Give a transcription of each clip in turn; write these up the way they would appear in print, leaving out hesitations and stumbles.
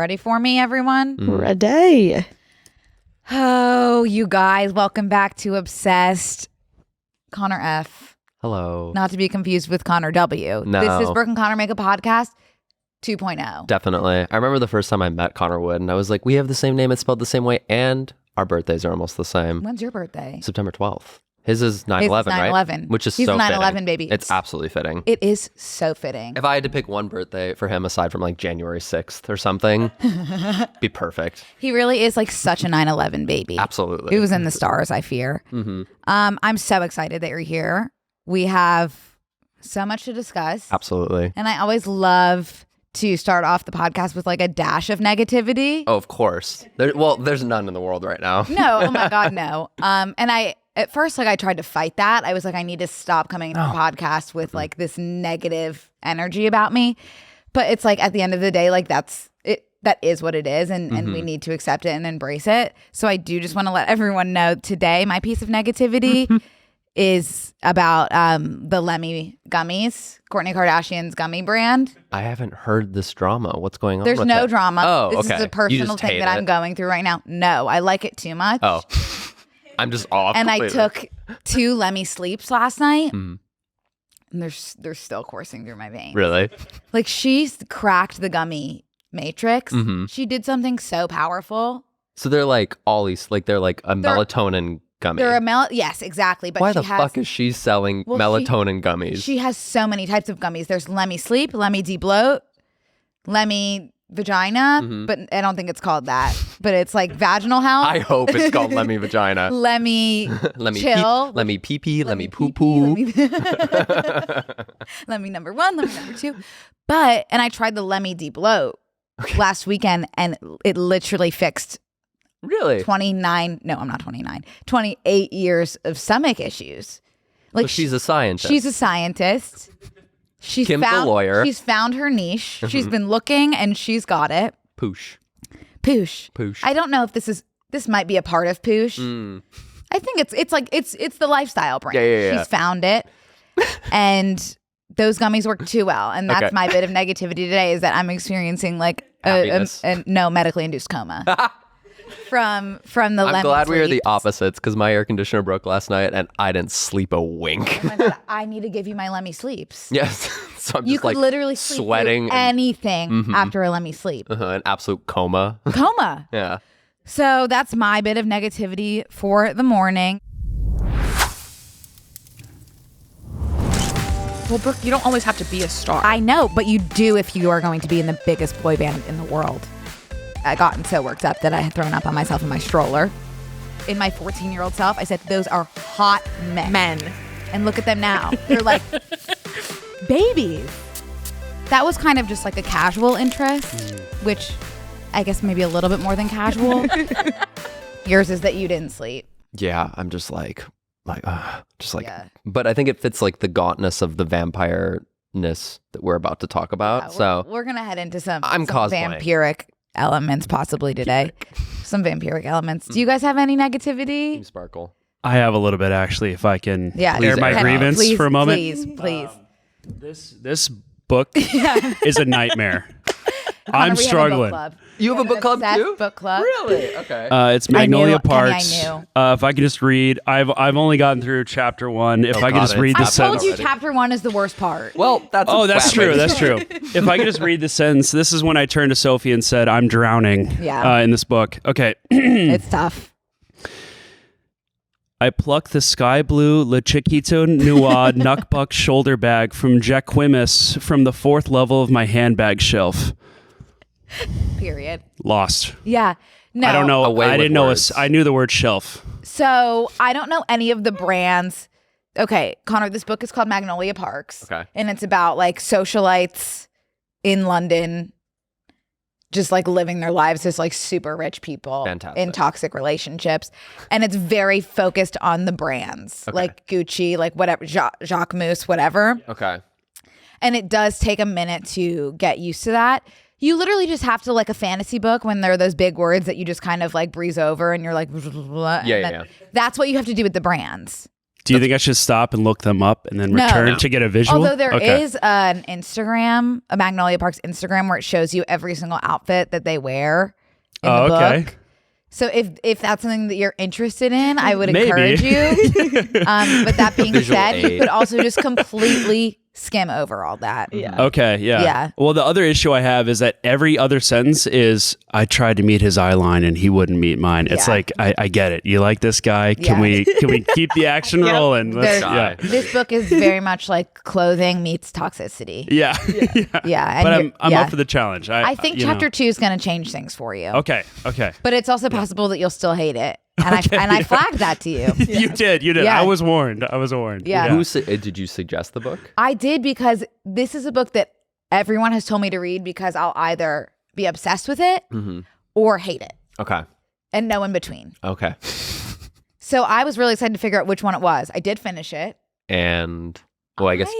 Ready for me, everyone? Ready. Oh, you guys, welcome back to Obsessed. Connor F. Hello. Not to be confused with Connor W. No. This is Brooke and Connor Make a Podcast 2.0. Definitely. I remember the first time I met Connor Wood, and I was like, we have the same name, it's spelled the same way, and our birthdays are almost the same. When's your birthday? September 12th. His is 9/11, right? 9/11. Which is He's so a 9/11 fitting. baby. It's absolutely fitting. It is so fitting. If I had to pick one birthday for him aside from like January 6th or something, be perfect. He really is like such a 9/11 baby. Absolutely. It was in the stars, I fear. Mm-hmm. I'm so excited that you're here. We have so much to discuss. Absolutely. And I always love to start off the podcast with like a dash of negativity. Oh, of course. There's none in the world right now. No, oh my God, no. And at first, like I tried to fight that. I was like, I need to stop coming to the podcast with like this negative energy about me. But it's like at the end of the day, like that is what it is. And we need to accept it and embrace it. So I do just want to let everyone know today, my piece of negativity is about the Lemme gummies, Kourtney Kardashian's gummy brand. I haven't heard this drama. What's going on? There's with no it? drama. Oh, this okay. is a personal thing that I'm going through right now. No, I like it too much. Oh. I'm just off. And completely. I took 2 Lemme Sleeps last night. And they're still coursing through my veins. Really? Like she's cracked the gummy matrix. She did something so powerful. So they're like Ollie's, like they're like a melatonin gummy. Yes, exactly. But why the fuck is she selling melatonin gummies? She has so many types of gummies. There's Lemme Sleep, Lemme De-Bloat, Lemme Vagina, but I don't think it's called that. But it's like vaginal health. I hope it's called Lemme Vagina. Lemme Chill. Lemme Pee Pee. Lemme Poo Poo. Lemme number 1, Lemme number 2. And I tried the Lemme De-Bloat last weekend and it literally fixed Really? 28 years of stomach issues. Like so she's a scientist. She's a scientist. Kim's a lawyer. She's found her niche. She's been looking and she's got it. Poosh. I don't know if this might be a part of Poosh. I think it's the lifestyle brand. Yeah. She's found it. And those gummies work too well. And that's my bit of negativity today is that I'm experiencing like a medically induced coma. From the Lemme I'm glad we are the Sleeps. opposites because my air conditioner broke last night and I didn't sleep a wink. Oh my God, I need to give you my Lemme Sleeps. Yes. So I'm You just could like literally sleep sweating through anything after a Lemme Sleep. an absolute coma. Coma. Yeah. So that's my bit of negativity for the morning. Well, Brooke, you don't always have to be a star. I know, but you do if you are going to be in the biggest boy band in the world. I gotten so worked up that I had thrown up on myself in my stroller. In my 14-year-old self, I said, those are hot men. And look at them now. They're like babies. That was kind of just like a casual interest, which I guess maybe a little bit more than casual. Yours is that you didn't sleep. Yeah. I'm just like, but I think it fits like the gauntness of the vampire-ness that we're about to talk about. So we're going to head into some cosplaying. vampiric elements possibly today. Some vampiric elements. Do you guys have any negativity? Team Sparkle. I have a little bit actually, if I can air my air it grievance Please, for a moment. Please. This book is a nightmare. Connor, I'm we have a book struggling. club. You have a book club obsessed too? Book club. Really? Okay. It's Magnolia Kenny, Parks. I knew. If I can just read, I've only gotten through chapter 1. If I can just read the I told sentence. you chapter 1 is the worst part. Well, that's That's true. That's true. If I could just read the sentence, this is when I turned to Sophie and said, "I'm drowning." In this book. Okay. It's tough. I pluck the sky blue Le Chiquito Noir Nuckbuck shoulder bag from Jacquimus from the 4th level of my handbag shelf. Period. Lost. Yeah. No. I don't know. Away I with didn't know. words. I knew the word shelf. So I don't know any of the brands. Okay, Connor, this book is called Magnolia Parks. Okay. And it's about like socialites in London just like living their lives as like super rich people. Fantastic. In toxic relationships. And it's very focused on the brands, like Gucci, like whatever, Jacques Mousse, whatever. Okay. And it does take a minute to get used to that. You literally just have to, like a fantasy book, when there are those big words that you just kind of like breeze over and you're like, blah, blah, blah, Yeah, and yeah, then that's what you have to do with the brands. Do you think I should stop and look them up and then return to get a visual? Although there is an Instagram, a Magnolia Park's Instagram, where it shows you every single outfit that they wear in the book. So if that's something that you're interested in, I would encourage you. But that being said, you could also just completely skim over all that. Yeah. Okay. Yeah. Yeah. Well, the other issue I have is that every other sentence is, I tried to meet his eye line and he wouldn't meet mine. It's like, I get it. You like this guy? Can we keep the action rolling? This book is very much like clothing meets toxicity. Yeah. Yeah. But I'm up for the challenge. I think chapter 2 is going to change things for you. Okay. But it's also possible that you'll still hate it. And I flagged that to you. You did. Yeah. I was warned. Yeah. Did you suggest the book? I did, because this is a book that everyone has told me to read because I'll either be obsessed with it or hate it. Okay. And no in between. Okay. So I was really excited to figure out which one it was. I did finish it. And, well, I guess.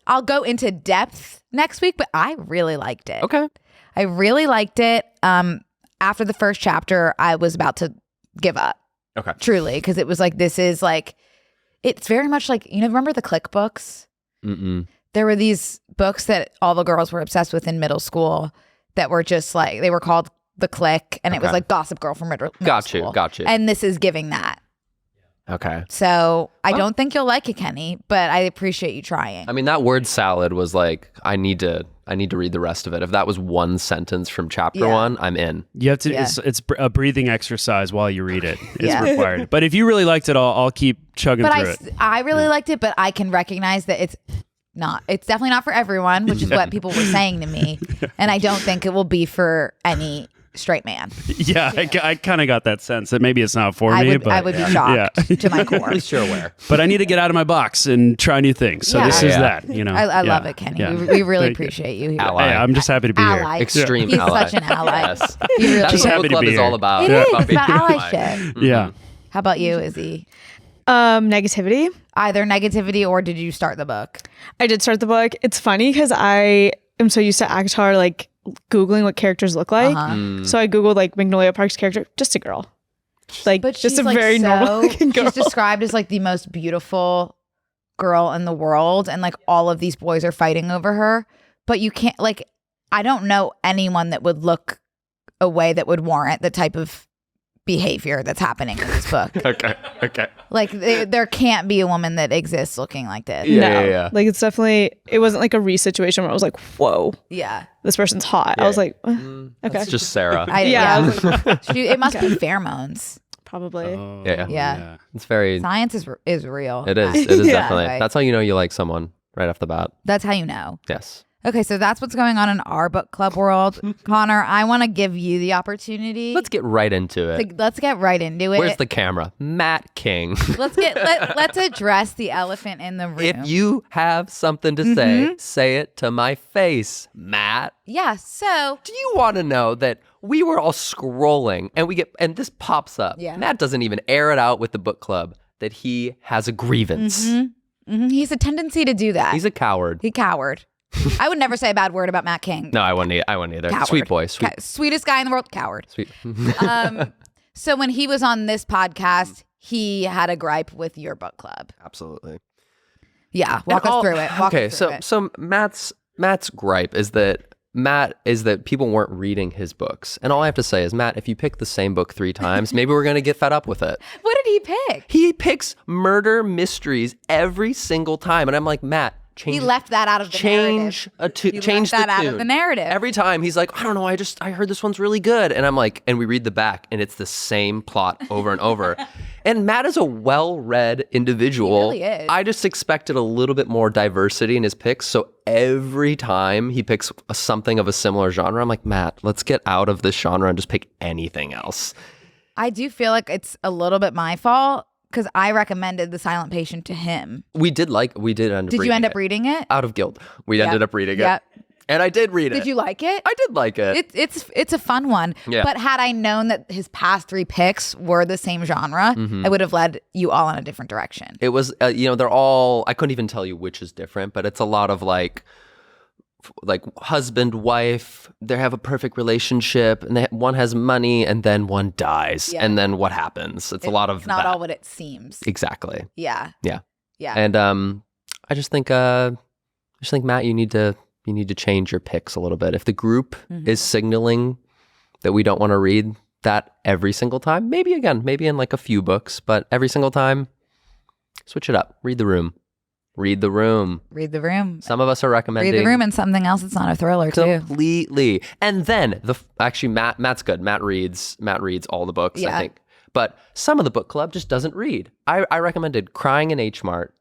I'll go into depth next week, but I really liked it. Okay. I really liked it. After the first chapter, I was about to give up. Okay. Truly, because it was like, this is like, it's very much like, remember the Click books? There were these books that all the girls were obsessed with in middle school that were just like, they were called The Click, and it was like Gossip Girl from middle school. Got you. And this is giving that. Okay. So I don't think you'll like it, Kenny, but I appreciate you trying. I mean, that word salad was like, I need to read the rest of it. If that was one sentence from chapter 1, I'm in. You have to. It's a breathing exercise while you read it. It's required. But if you really liked it, I'll keep chugging through it. I really liked it, but I can recognize that it's definitely not for everyone, which is what people were saying to me, and I don't think it will be for any straight man. Yeah, I kind of got that sense that maybe it's not for me. But I would be shocked to my core. At least you're aware. But I need to get out of my box and try new things. So this is that. I love it, Kenny. Yeah. We really appreciate you. Ally. Hey, I'm just happy to be here. Extreme He's ally. such an ally. Yes. He really That's is. what happy book to club be is here. all about. It is. It's being about an allyship. Yeah. How about you, Izzy? Negativity. Either negativity, or did you start the book? I did start the book. It's funny because I am so used to Akatar, like Googling what characters look like. So I Googled like Magnolia Park's character, just a girl. Like, But just she's a like very normal looking girl. She's described as like the most beautiful girl in the world, and like all of these boys are fighting over her. But you can't, like, I don't know anyone that would look a way that would warrant the type of behavior that's happening in this book. Okay. Like, there can't be a woman that exists looking like this. Yeah. Like, it's definitely, it wasn't like a Reese situation where I was like, whoa, Yeah. this person's hot. I was like, okay. It's just Sarah. I was like, It must be pheromones. probably. Yeah. It's very. Science is real. It is. It is Yeah. definitely. Right. That's how you know you like someone right off the bat. That's how you know. Yes. Okay, so that's what's going on in our book club world. Connor, I want to give you the opportunity. Let's get right into it. Let's get right into it. Where's the camera? Matt King. Let's address the elephant in the room. If you have something to say it to my face, Matt. Yeah, so Do you want to know that we were all scrolling and this pops up. Yeah. Matt doesn't even air it out with the book club that he has a grievance. he has a tendency to do that. He's a coward. He coward. I would never say a bad word about Matt King. No, I wouldn't either. Coward. Sweet boy. Sweetest guy in the world, coward. Sweet. So when he was on this podcast, he had a gripe with your book club. Absolutely. Yeah, walk us through it. Okay, so Matt's gripe is that people weren't reading his books. And all I have to say is, Matt, if you pick the same book 3 times, maybe we're going to get fed up with it. What did he pick? He picks murder mysteries every single time. And I'm like, Matt, He left that out of the narrative. Change that the out tune. of the narrative. Every time he's like, I don't know, I heard this one's really good. And I'm like, and we read the back and it's the same plot over and over. And Matt is a well-read individual. He really is. I just expected a little bit more diversity in his picks. So every time he picks something of a similar genre, I'm like, Matt, let's get out of this genre and just pick anything else. I do feel like it's a little bit my fault because I recommended The Silent Patient to him. We did end up reading it. Did you end up reading it? Out of guilt. We ended up reading it. And I did read it. Did you like it? I did like it. It's a fun one. Yeah. But had I known that his past 3 picks were the same genre, I would have led you all in a different direction. It was, they're all, I couldn't even tell you which is different, but it's a lot of like like husband, wife, they have a perfect relationship, and one has money, and then one dies, and then what happens? It's a lot of not that. all what it seems. Exactly. Yeah. Yeah. Yeah. And I just think Matt, you need to change your picks a little bit. If the group is signaling that we don't want to read that every single time, maybe in like a few books, but every single time, switch it up. Read the Room. Read the Room. Read the Room. Some of us are recommending Read the Room and something else that's not a thriller too. Completely. And then Matt's good. Matt reads all the books, I think. But some of the book club just doesn't read. I recommended Crying in H Mart.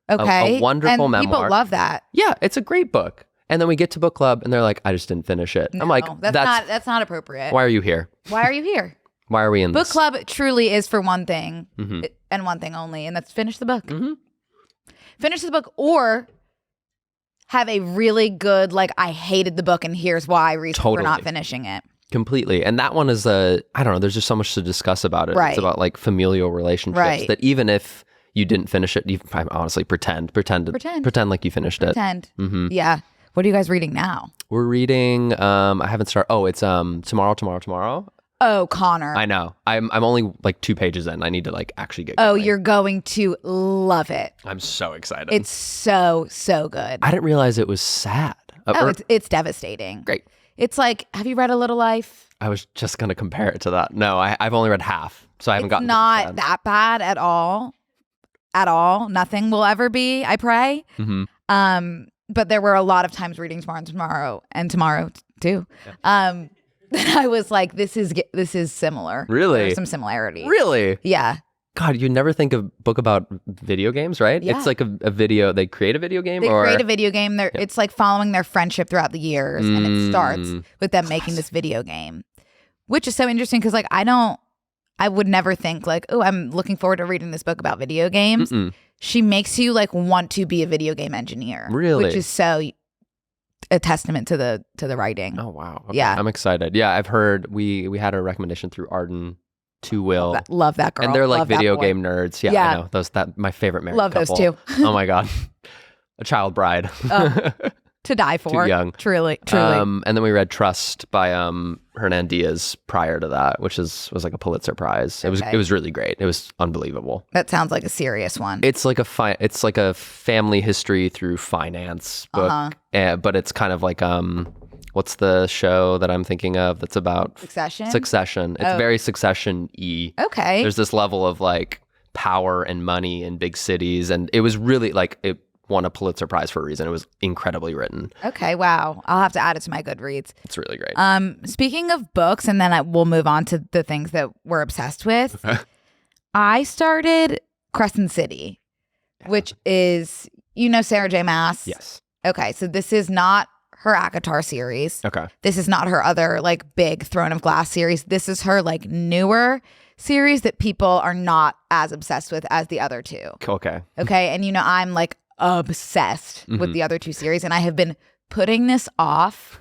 Okay. A wonderful and memoir. People love that. Yeah, it's a great book. And then we get to book club and they're like, I just didn't finish it. No, I'm like, that's not appropriate. Why are you here? Why are you here? Why are we in Book this? club truly is for one thing and one thing only, and that's finish the book. Finish the book or have a really good, like, I hated the book and here's why reason for not finishing it. Completely. And that one is I don't know, there's just so much to discuss about it. Right. It's about like familial relationships that even if you didn't finish it, you honestly pretend like you finished it. Yeah. What are you guys reading now? We're reading, I haven't started. Oh, it's Tomorrow. Oh, Connor. I know. I'm only like 2 pages in. I need to like actually get Oh, going. you're going to love it. I'm so excited. It's so good. I didn't realize it was sad. It's devastating. Great. It's like, have you read A Little Life? I was just going to compare it to that. No, I've only read half, so I haven't gotten to the not sad. that bad at all. At all. Nothing will ever be, I pray. But there were a lot of times reading Tomorrow too. Yeah. I was like, this is similar. Really? There's some similarity. Really? Yeah. God, you never think of book about video games, right? Yeah. It's like a video. They create a video game. They create a video game. It's like following their friendship throughout the years, and it starts with them making this video game, which is so interesting because like I would never think like, oh, I'm looking forward to reading this book about video games. She makes you like want to be a video game engineer, really, which is so a testament to the writing. Oh wow, okay. Yeah, I'm excited. Yeah, I've heard we had a recommendation through Arden to Will. Love that girl, and they're like love video game nerds. Yeah, I know that my favorite married love couple. those two. Oh my god, a child bride. To die for. Too young. Truly. And then we read Trust by Hernan Diaz prior to that, which was like a Pulitzer Prize. It was really great. It was unbelievable. That sounds like a serious one. It's like a family history through finance book, but it's kind of like what's the show that I'm thinking of that's about Succession? It's very Succession-y. Okay. There's this level of like power and money in big cities, and it was really like it won a Pulitzer Prize for a reason. It was incredibly written. Okay, wow. I'll have to add it to my Goodreads. It's really great. Speaking of books, and then we'll move on to the things that we're obsessed with. I started Crescent City, which is, Sarah J. Maas? Yes. Okay, so this is not her ACOTAR series. Okay. This is not her other like big Throne of Glass series. This is her like newer series that people are not as obsessed with as the other two. Okay. Okay, and I'm like obsessed with the other two series, and I have been putting this off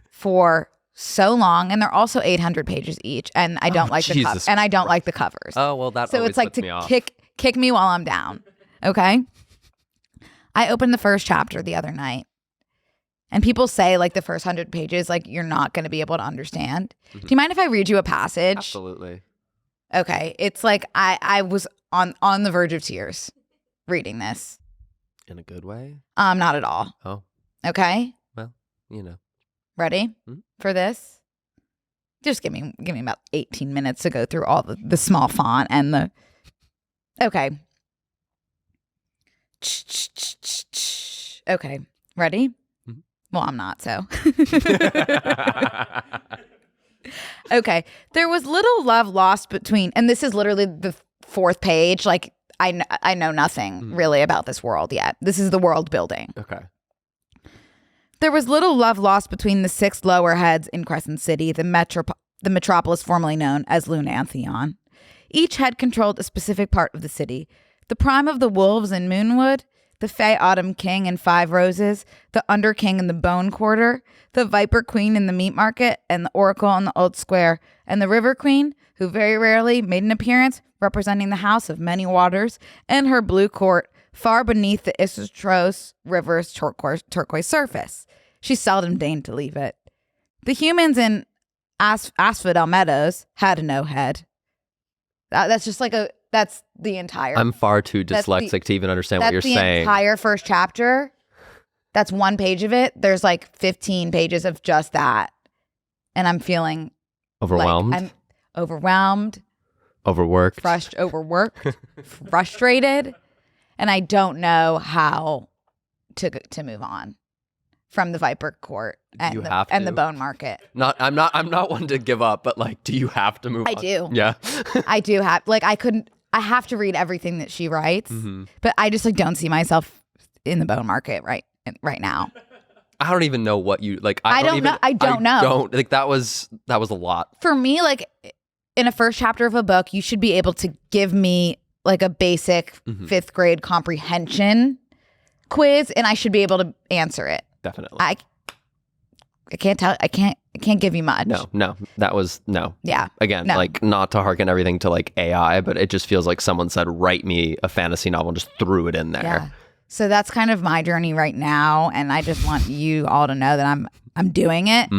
for so long, and they're also 800 pages each, and I don't like the covers. And I don't like the covers. Oh well, that so always it's like puts me off. kick me while I'm down. Okay, I opened the first chapter the other night, and people say like the first 100 pages, like you're not going to be able to understand. Do you mind if I read you a passage? Absolutely. Okay, it's like I was on the verge of tears reading this. In a good way? Not at all. Oh. Okay. Well, Ready for this? Just give me about 18 minutes to go through all the small font and the. Okay. Okay. Ready? Well, I'm not, so. Okay. There was little love lost between, and this is literally the 4th page. Like, I know nothing really about this world yet. This is the world building. Okay. There was little love lost between the 6 lower heads in Crescent City, the metropolis formerly known as Lunantheon. Each head controlled a specific part of the city. The prime of the wolves in Moonwood, the Fey Autumn King in 5 Roses, the Under King in the Bone Quarter, the Viper Queen in the Meat Market, and the Oracle in the Old Square, and the River Queen, who very rarely made an appearance, representing the House of Many Waters, and her blue court far beneath the Isotros River's turquoise surface. she seldom deigned to leave it. The humans in Asphodel Meadows had no head. That's just like that's the entire. I'm far too dyslexic to even understand what you're saying. That's the entire first chapter. That's one page of it. There's like 15 pages of just that. And I'm feeling overwhelmed. Like I'm overwhelmed. Overworked. Frustrated. And I don't know how to move on from the Viper Court and the bone market. I'm not one to give up, but like, do you have to move on? I do. Yeah. I do have, like, I have to read everything that she writes, but I just like don't see myself in the bone market right now. I don't even know what you like. I don't know. Like that was a lot for me. Like in a first chapter of a book, you should be able to give me like a basic 5th grade comprehension quiz, and I should be able to answer it. Definitely. I can't tell. I can't give you much. No. That was no. Yeah. Again, no. like not to hearken everything to like AI, but it just feels like someone said, "Write me a fantasy novel," and just threw it in there. Yeah. So that's kind of my journey right now, and I just want you all to know that I'm doing it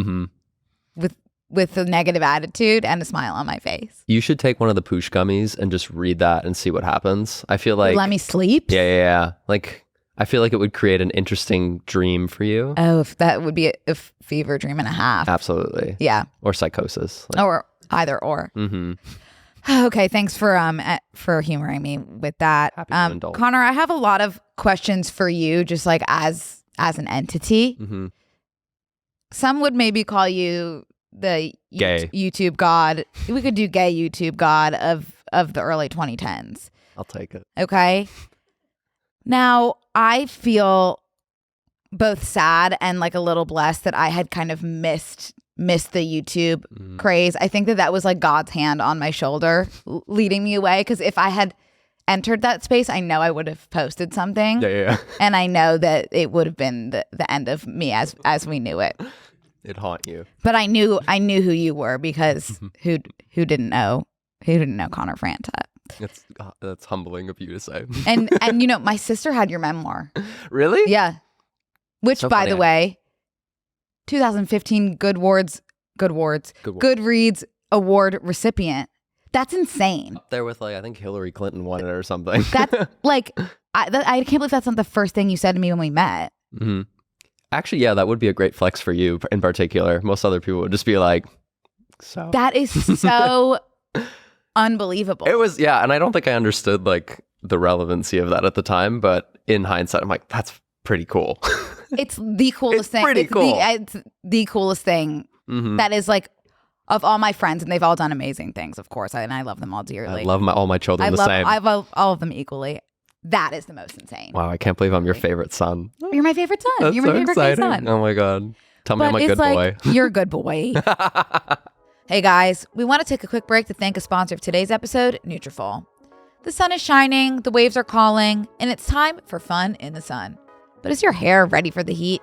with a negative attitude and a smile on my face. You should take one of the Poosh gummies and just read that and see what happens. I feel like Lemme Sleep. Yeah. Like I feel like it would create an interesting dream for you. Oh, if that would be a fever dream and a half. Absolutely. Yeah. Or psychosis. Or either or. Okay, thanks for humoring me with that. Happy to indulge. Connor, I have a lot of questions for you, just like as an entity. Some would maybe call you the gay YouTube god. We could do gay YouTube god of the early 2010s. I'll take it. Okay. Now, I feel both sad and like a little blessed that I had kind of missed the YouTube craze. I think that was like God's hand on my shoulder leading me away, because if I had entered that space, I know I would have posted something. Yeah. And I know that it would have been the end of me as we knew it. It'd haunt you. But I knew who you were, because who didn't know Connor Franta. That's humbling of you to say. and my sister had your memoir. Really? Yeah. Which, so by funny. the way, 2015 Goodreads Award recipient. That's insane. Up there with like, I think Hillary Clinton won it or something. That's like, I can't believe that's not the first thing you said to me when we met. Actually, yeah, that would be a great flex for you in particular. Most other people would just be like, so. That is so unbelievable. It was, yeah, and I don't think I understood like the relevancy of that at the time, but in hindsight, I'm like, that's pretty cool. It's the coolest thing. Pretty cool. It's the coolest thing. That is like, of all my friends, and they've all done amazing things, of course, and I love them all dearly. I love all my children the same. I love all of them equally. That is the most insane. Wow, I can't believe I'm your favorite son. You're my favorite son. That's You're my so favorite exciting. son. Oh my God. Tell me I'm a good boy. You're a good boy. Hey guys, we want to take a quick break to thank a sponsor of today's episode, Nutrafol. The sun is shining, the waves are calling, and it's time for fun in the sun. But is your hair ready for the heat?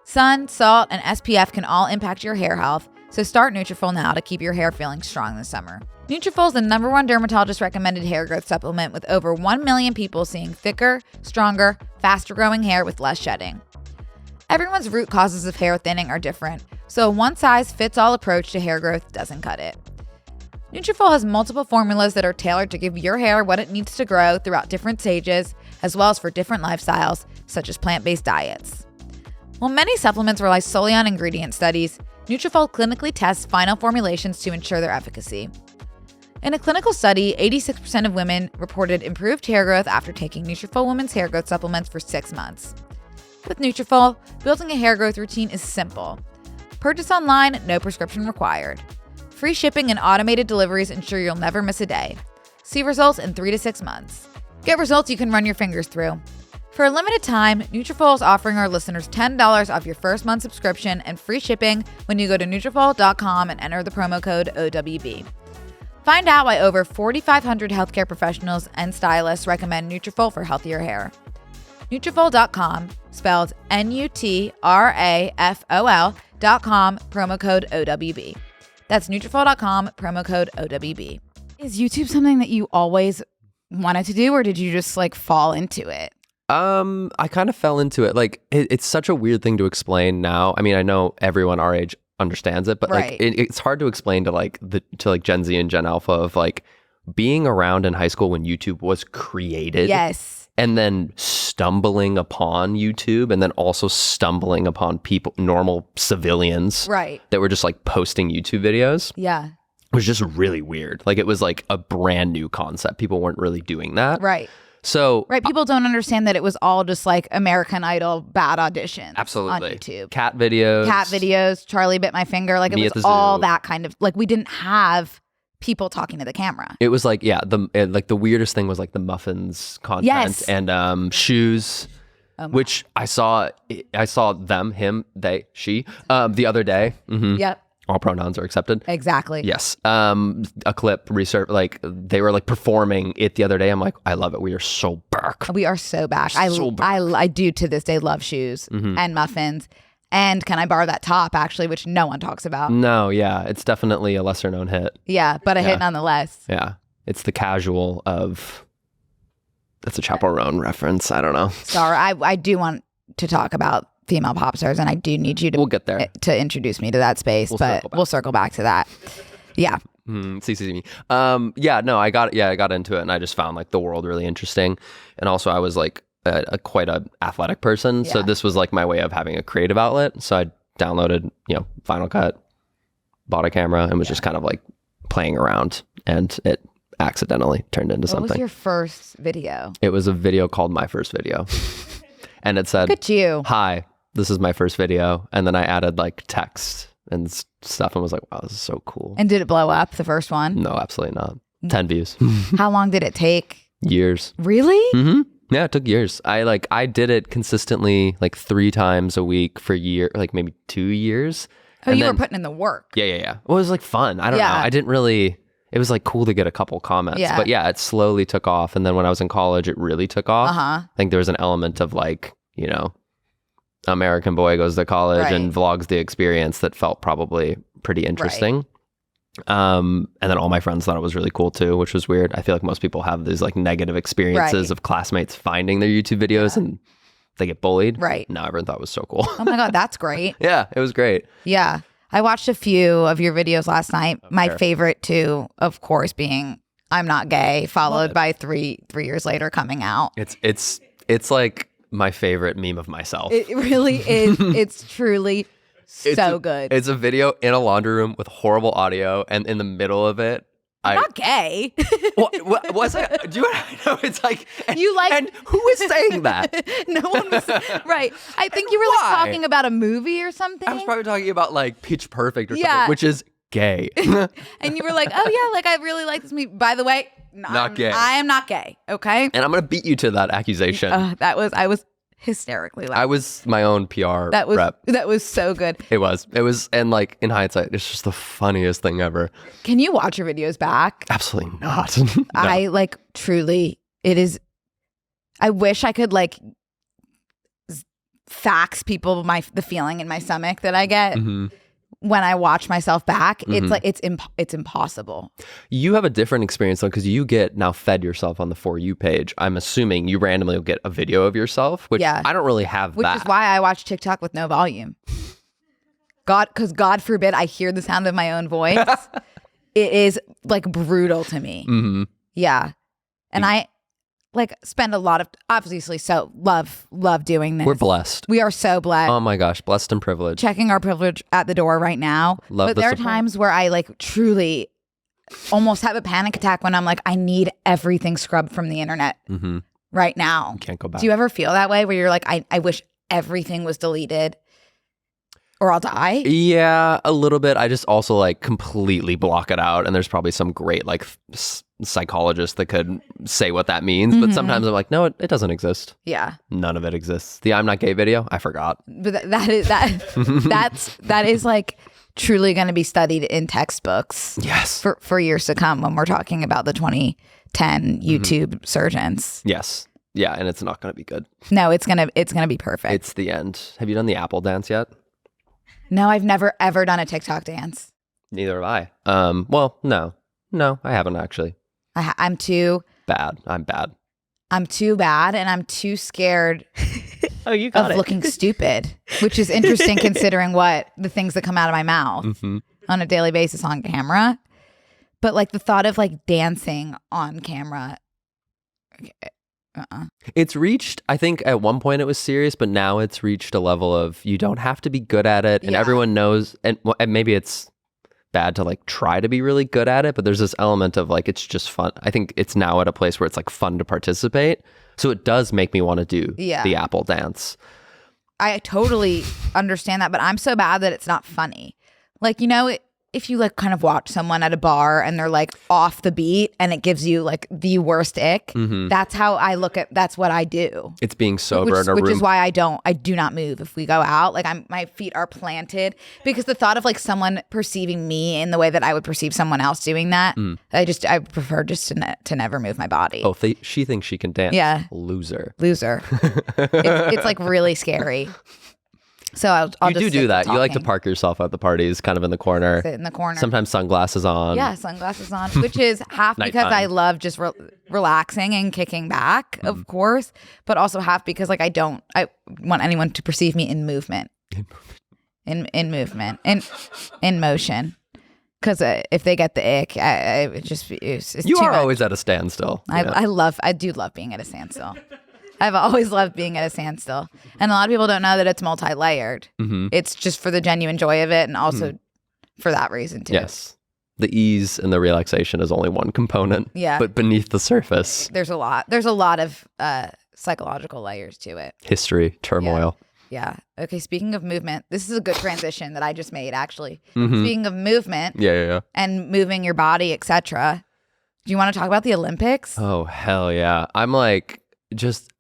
Sun, salt, and SPF can all impact your hair health, so start Nutrafol now to keep your hair feeling strong this summer. Nutrafol is the #1 dermatologist recommended hair growth supplement, with over 1 million people seeing thicker, stronger, faster growing hair with less shedding. Everyone's root causes of hair thinning are different, so a one-size-fits-all approach to hair growth doesn't cut it. Nutrafol has multiple formulas that are tailored to give your hair what it needs to grow throughout different stages, as well as for different lifestyles, such as plant-based diets. While many supplements rely solely on ingredient studies, Nutrafol clinically tests final formulations to ensure their efficacy. In a clinical study, 86% of women reported improved hair growth after taking Nutrafol Women's Hair Growth Supplements for 6 months. With Nutrafol, building a hair growth routine is simple. Purchase online, no prescription required. Free shipping and automated deliveries ensure you'll never miss a day. See results in 3 to 6 months. Get results you can run your fingers through. For a limited time, Nutrafol is offering our listeners $10 off your first month subscription and free shipping when you go to Nutrafol.com and enter the promo code OWB. Find out why over 4,500 healthcare professionals and stylists recommend Nutrafol for healthier hair. Nutrafol.com, spelled Nutrafol.com, promo code OWB. That's Nutrafol.com, promo code OWB. Is YouTube something that you always wanted to do, or did you just like fall into it? I kind of fell into it. Like, it's such a weird thing to explain now. I mean, I know everyone our age understands it, but like, it's hard to explain to like Gen Z and Gen Alpha of like being around in high school when YouTube was created. Yes. And then stumbling upon YouTube, and then also stumbling upon people, normal civilians, that were just like posting YouTube videos. Yeah. It was just really weird. Like, it was like a brand new concept. People weren't really doing that. Right. So people don't understand that it was all just like American Idol bad auditions. Absolutely. On YouTube. Cat videos. Charlie Bit My Finger. Like, it was all that kind of, like, we didn't have people talking to the camera. It was like, the weirdest thing was like the muffins content and shoes, which I saw them, him, they, she, the other day. Mm-hmm. Yep. All pronouns are accepted. Exactly. Yes. A clip research, like they were like performing it the other day. I'm like, I love it. We are so back. We are so back. I do to this day love shoes and muffins. And can I borrow that top, actually, which no one talks about? No, yeah. It's definitely a lesser known hit. Yeah, but a hit nonetheless. Yeah. It's the casual of, that's a Chappell Roan reference. I don't know. Sorry, I do want to talk about female pop stars, and I do need you to we'll get there. To introduce me to that space, we'll circle back to that. Yeah. See. I got into it, and I just found like the world really interesting. And also I was like, quite a athletic person, so this was like my way of having a creative outlet. So I downloaded Final Cut, bought a camera, and was just kind of like playing around, and it accidentally turned into something. What was your first video? It was a video called My First Video. And it said, look at you, hi, this is my first video. And then I added like text and stuff and was like, wow, this is so cool. And did it blow up, the first one? No, absolutely not. 10 views. How long did it take? Years. Really? Mm-hmm. Yeah, it took years. I did it consistently like 3 times a week for like maybe 2 years. Oh, and you were putting in the work. Yeah. Well, it was like fun. I don't know. I didn't really, it was like cool to get a couple comments. Yeah. But yeah, it slowly took off. And then when I was in college, it really took off. I think there was an element of like, American boy goes to college and vlogs the experience that felt probably pretty interesting. And then all my friends thought it was really cool too, which was weird. I feel like most people have these like negative experiences of classmates finding their YouTube videos and they get bullied. Right. No, everyone thought it was so cool. Oh my God, that's great. Yeah, it was great. Yeah. I watched a few of your videos last night. My favorite two, of course, being I'm Not Gay, followed by three years later coming out. It's like my favorite meme of myself. It really is. It's truly so good. It's a video in a laundry room with horrible audio, and in the middle of it, I'm not gay. What was it? Do you know? It's like you like. And who is saying that? No one was. Right. I think you were like talking about a movie or something. I was probably talking about like Pitch Perfect or something, which is gay. And you were like, oh yeah, like I really like this movie. By the way, not gay. I am not gay. Okay. And I'm gonna beat you to that accusation. I was hysterically laughing. I was my own PR rep. That was so good. It was, and like in hindsight, it's just the funniest thing ever. Can you watch your videos back? Absolutely not. No. I like truly, it is, I wish I could like fax people the feeling in my stomach that I get when I watch myself back. It's like, it's impossible. You have a different experience though, because you get now fed yourself on the For You page. I'm assuming you randomly will get a video of yourself, which I don't really have which is why I watch TikTok with no volume. Because God forbid I hear the sound of my own voice. It is like brutal to me. Yeah. And I like spend a lot of, obviously, so love doing this. We're blessed. We are so blessed. Oh my gosh, blessed and privileged. Checking our privilege at the door right now. But there are times where I like truly almost have a panic attack when I'm like, I need everything scrubbed from the internet right now. You can't go back. Do you ever feel that way where you're like, I wish everything was deleted or I'll die? Yeah, a little bit. I just also like completely block it out. And there's probably some great like psychologist that could say what that means. But sometimes I'm like, no, it doesn't exist. Yeah. None of it exists. The I'm Not Gay video, I forgot. But that is like truly going to be studied in textbooks. Yes. For years to come when we're talking about the 2010 YouTube surgeons. Yes. Yeah, and it's not going to be good. No, it's gonna be perfect. It's the end. Have you done the Apple dance yet? No, I've never ever done a TikTok dance. Neither have I. Well, no, I haven't actually. I'm too bad. I'm bad. I'm too bad and I'm too scared Oh, you got of it. looking stupid, which is interesting considering what the things that come out of my mouth on a daily basis on camera. But like the thought of like dancing on camera. It's reached, I think at one point it was serious, but now it's reached a level of you don't have to be good at it. And everyone knows, and maybe it's bad to like try to be really good at it, but there's this element of like, it's just fun. I think it's now at a place where it's like fun to participate. So it does make me want to do the apple dance. I totally understand that, but I'm so bad that it's not funny. Like, you know, if you like kind of watch someone at a bar and they're like off the beat and it gives you like the worst ick, that's how I look at, that's what I do. It's being sober in a room. Which is why I do not move if we go out. Like my feet are planted because the thought of like someone perceiving me in the way that I would perceive someone else doing that, I prefer just to never move my body. Oh, she thinks she can dance. Yeah. Loser. It's like really scary. So I'll you just do that. talking. You like to park yourself at the parties, kind of in the corner. Sit in the corner. Sometimes sunglasses on. Yeah, sunglasses on, which is half because I love just relaxing and kicking back, of course, but also half because like I want anyone to perceive me in movement, in movement, in motion. Because if they get the ick, it's you too are much. always at a standstill. I do love being at a standstill. I've always loved being at a standstill. And a lot of people don't know that it's multi-layered. It's just for the genuine joy of it and also for that reason too. Yes. The ease and the relaxation is only one component. Yeah. But beneath the surface. There's a lot of psychological layers to it. History, turmoil. Yeah. Okay, speaking of movement, this is a good transition that I just made actually. Speaking of movement and moving your body, etc. Do you want to talk about the Olympics? Oh, hell yeah. I'm like,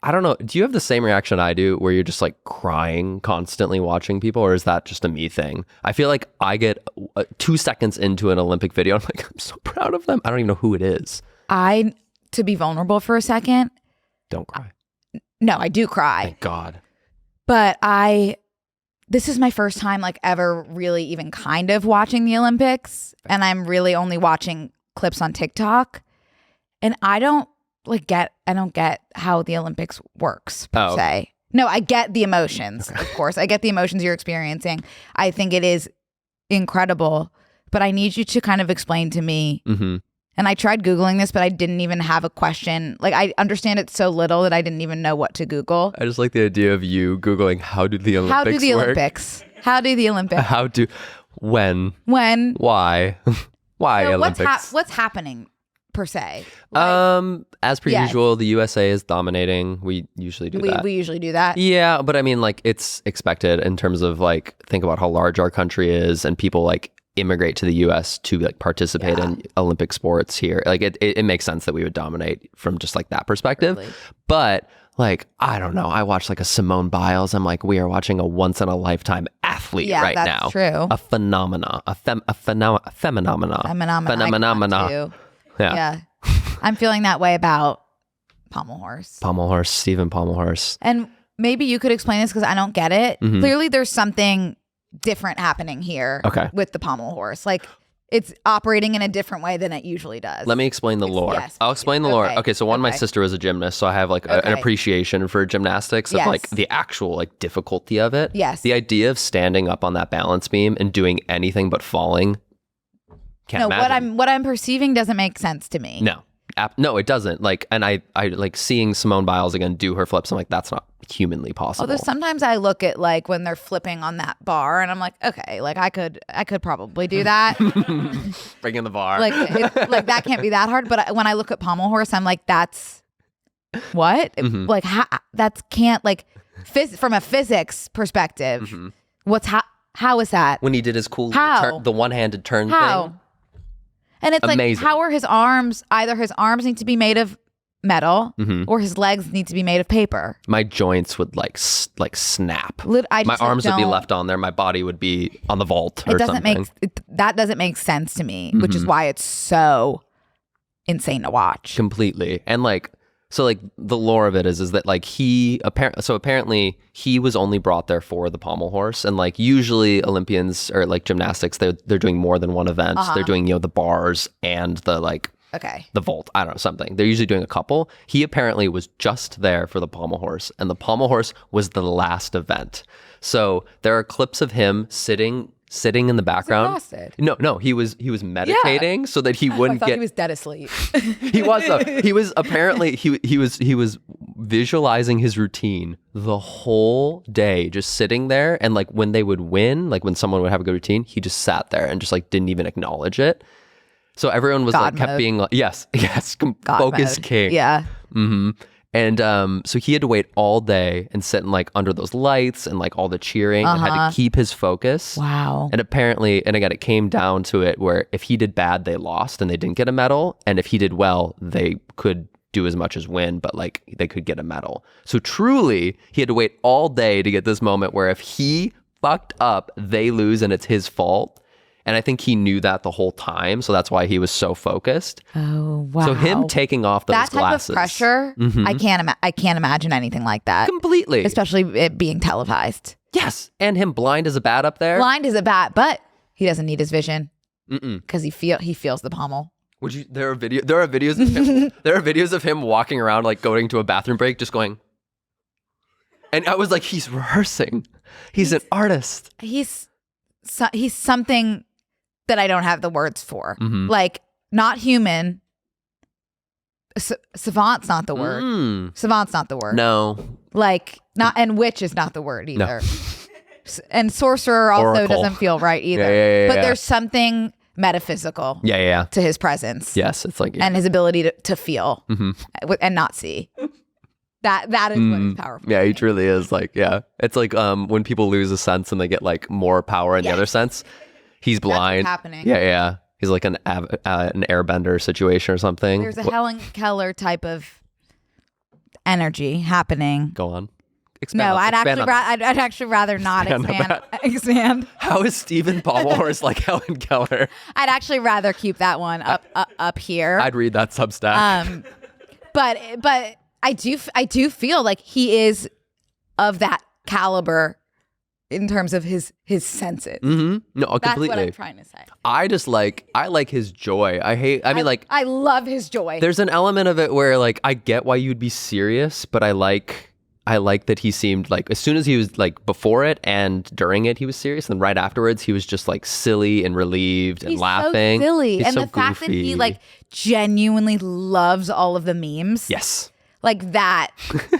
I don't know. Do you have the same reaction I do where you're just like crying constantly watching people, or is that just a me thing? I feel like I get 2 seconds into an Olympic video. I'm like, I'm so proud of them. I don't even know who it is. To be vulnerable for a second. Don't cry. No, I do cry. Thank God. But this is my first time like ever really even kind of watching the Olympics. And I'm really only watching clips on TikTok. And I don't get how the Olympics works per se. No, I get the emotions, of course. I get the emotions you're experiencing. I think it is incredible, but I need you to kind of explain to me. And I tried Googling this, but I didn't even have a question. Like I understand it so little that I didn't even know what to Google. I just like the idea of you Googling how do the Olympics work? How do the Olympics? When? Why? Why so Olympics? What's happening? Per se. As per usual, the USA is dominating. We usually do that. We usually do that. Yeah, but I mean, like, it's expected in terms of like, think about how large our country is, and people like immigrate to the US to like participate in Olympic sports here. Like, it makes sense that we would dominate from just like that perspective. Really? But like, I don't know. I watched like a Simone Biles. I'm like, we are watching a once in a lifetime athlete right that's now. True. A phenomena. A phenomena. Yeah. I'm feeling that way about Pommel Horse. Stephen Pommel Horse. And maybe you could explain this because I don't get it. Clearly there's something different happening here with the Pommel Horse. Like it's operating in a different way than it usually does. Let me explain the lore. Yes, I'll explain the lore. Okay, so my sister was a gymnast, so I have like an appreciation for gymnastics of like the actual like difficulty of it. Yes. The idea of standing up on that balance beam and doing anything but falling. Can't imagine. What I'm perceiving doesn't make sense to me. No, it doesn't. Like, and I like seeing Simone Biles again do her flips. I'm like, that's not humanly possible. Although sometimes I look at like when they're flipping on that bar, and I'm like, okay, like I could probably do that. Bring in the bar. Like that can't be that hard. But when I look at Pommel Horse, I'm like, that's what? Like that can't like from a physics perspective. How is that? When he did his cool the one-handed turn thing. And it's amazing. like, how are his arms? Either his arms need to be made of metal or his legs need to be made of paper. My joints would like snap. My arms would be left on there. My body would be on the vault or something. That doesn't make sense to me, which is why it's so insane to watch. Completely. And like, so like the lore of it is that like apparently he was only brought there for the Pommel Horse, and like usually Olympians or like gymnastics, they're doing more than one event. They're doing, the bars and the like Okay. the vault. I don't know, something. They're usually doing a couple. He apparently was just there for the pommel horse, and the pommel horse was the last event. So there are clips of him sitting in the background. Exhausted. No, he was meditating so that he I wouldn't thought get. he was dead asleep. He was though. He was apparently he was visualizing his routine the whole day, just sitting there. And like when they would win, like when someone would have a good routine, he just sat there and just like didn't even acknowledge it. So everyone was God like kept mode. being like, yes, God focus mode. king. Yeah. Mm-hmm. And so he had to wait all day and sit in like under those lights and like all the cheering and had to keep his focus. Wow. And apparently, and again, it came down to it where if he did bad, they lost and they didn't get a medal. And if he did well, they could do as much as win, but like they could get a medal. So truly, he had to wait all day to get this moment where if he fucked up, they lose and it's his fault. And I think he knew that the whole time. So that's why he was so focused. Oh, wow. So him taking off those that type glasses. of pressure, I can't imagine anything like that. Completely. Especially it being televised. Yes. And him blind as a bat up there. Blind as a bat, but he doesn't need his vision Mm-mm. because he feels the pommel. There are videos of him. There are videos of him walking around, like going to a bathroom break, just going. And I was like, he's rehearsing. He's an artist. He's something that I don't have the words for. Like, not human. Savant's not the word. Savant's not the word. No. Like, not, and witch is not the word No. either. And sorcerer also Oracle. doesn't feel right either. Yeah, but there's something metaphysical Yeah. to his presence. Yes, it's like And his ability to feel and not see. That is what is powerful. Yeah, he truly is. Like, yeah, it's like when people lose a sense and they get like more power in the other sense. He's blind. what's happening. Yeah. He's like an airbender situation or something. There's a Helen Keller type of energy happening. Go on. No, I'd expand on that. actually rather not Expand on expand. How is Stephen Pommel like Helen Keller? I'd actually rather keep that one up here. I'd read that Substack. But I do feel like he is of that caliber in terms of his senses. No, That's completely. what I'm trying to say. I like his joy. I love his joy. There's an element of it where like I get why you'd be serious, but I like that he seemed like as soon as he was like before it and during it he was serious, and right afterwards he was just like silly and relieved and He's laughing. so silly. He's And so the fact that he goofy. like genuinely loves all of the memes. Yes. Like that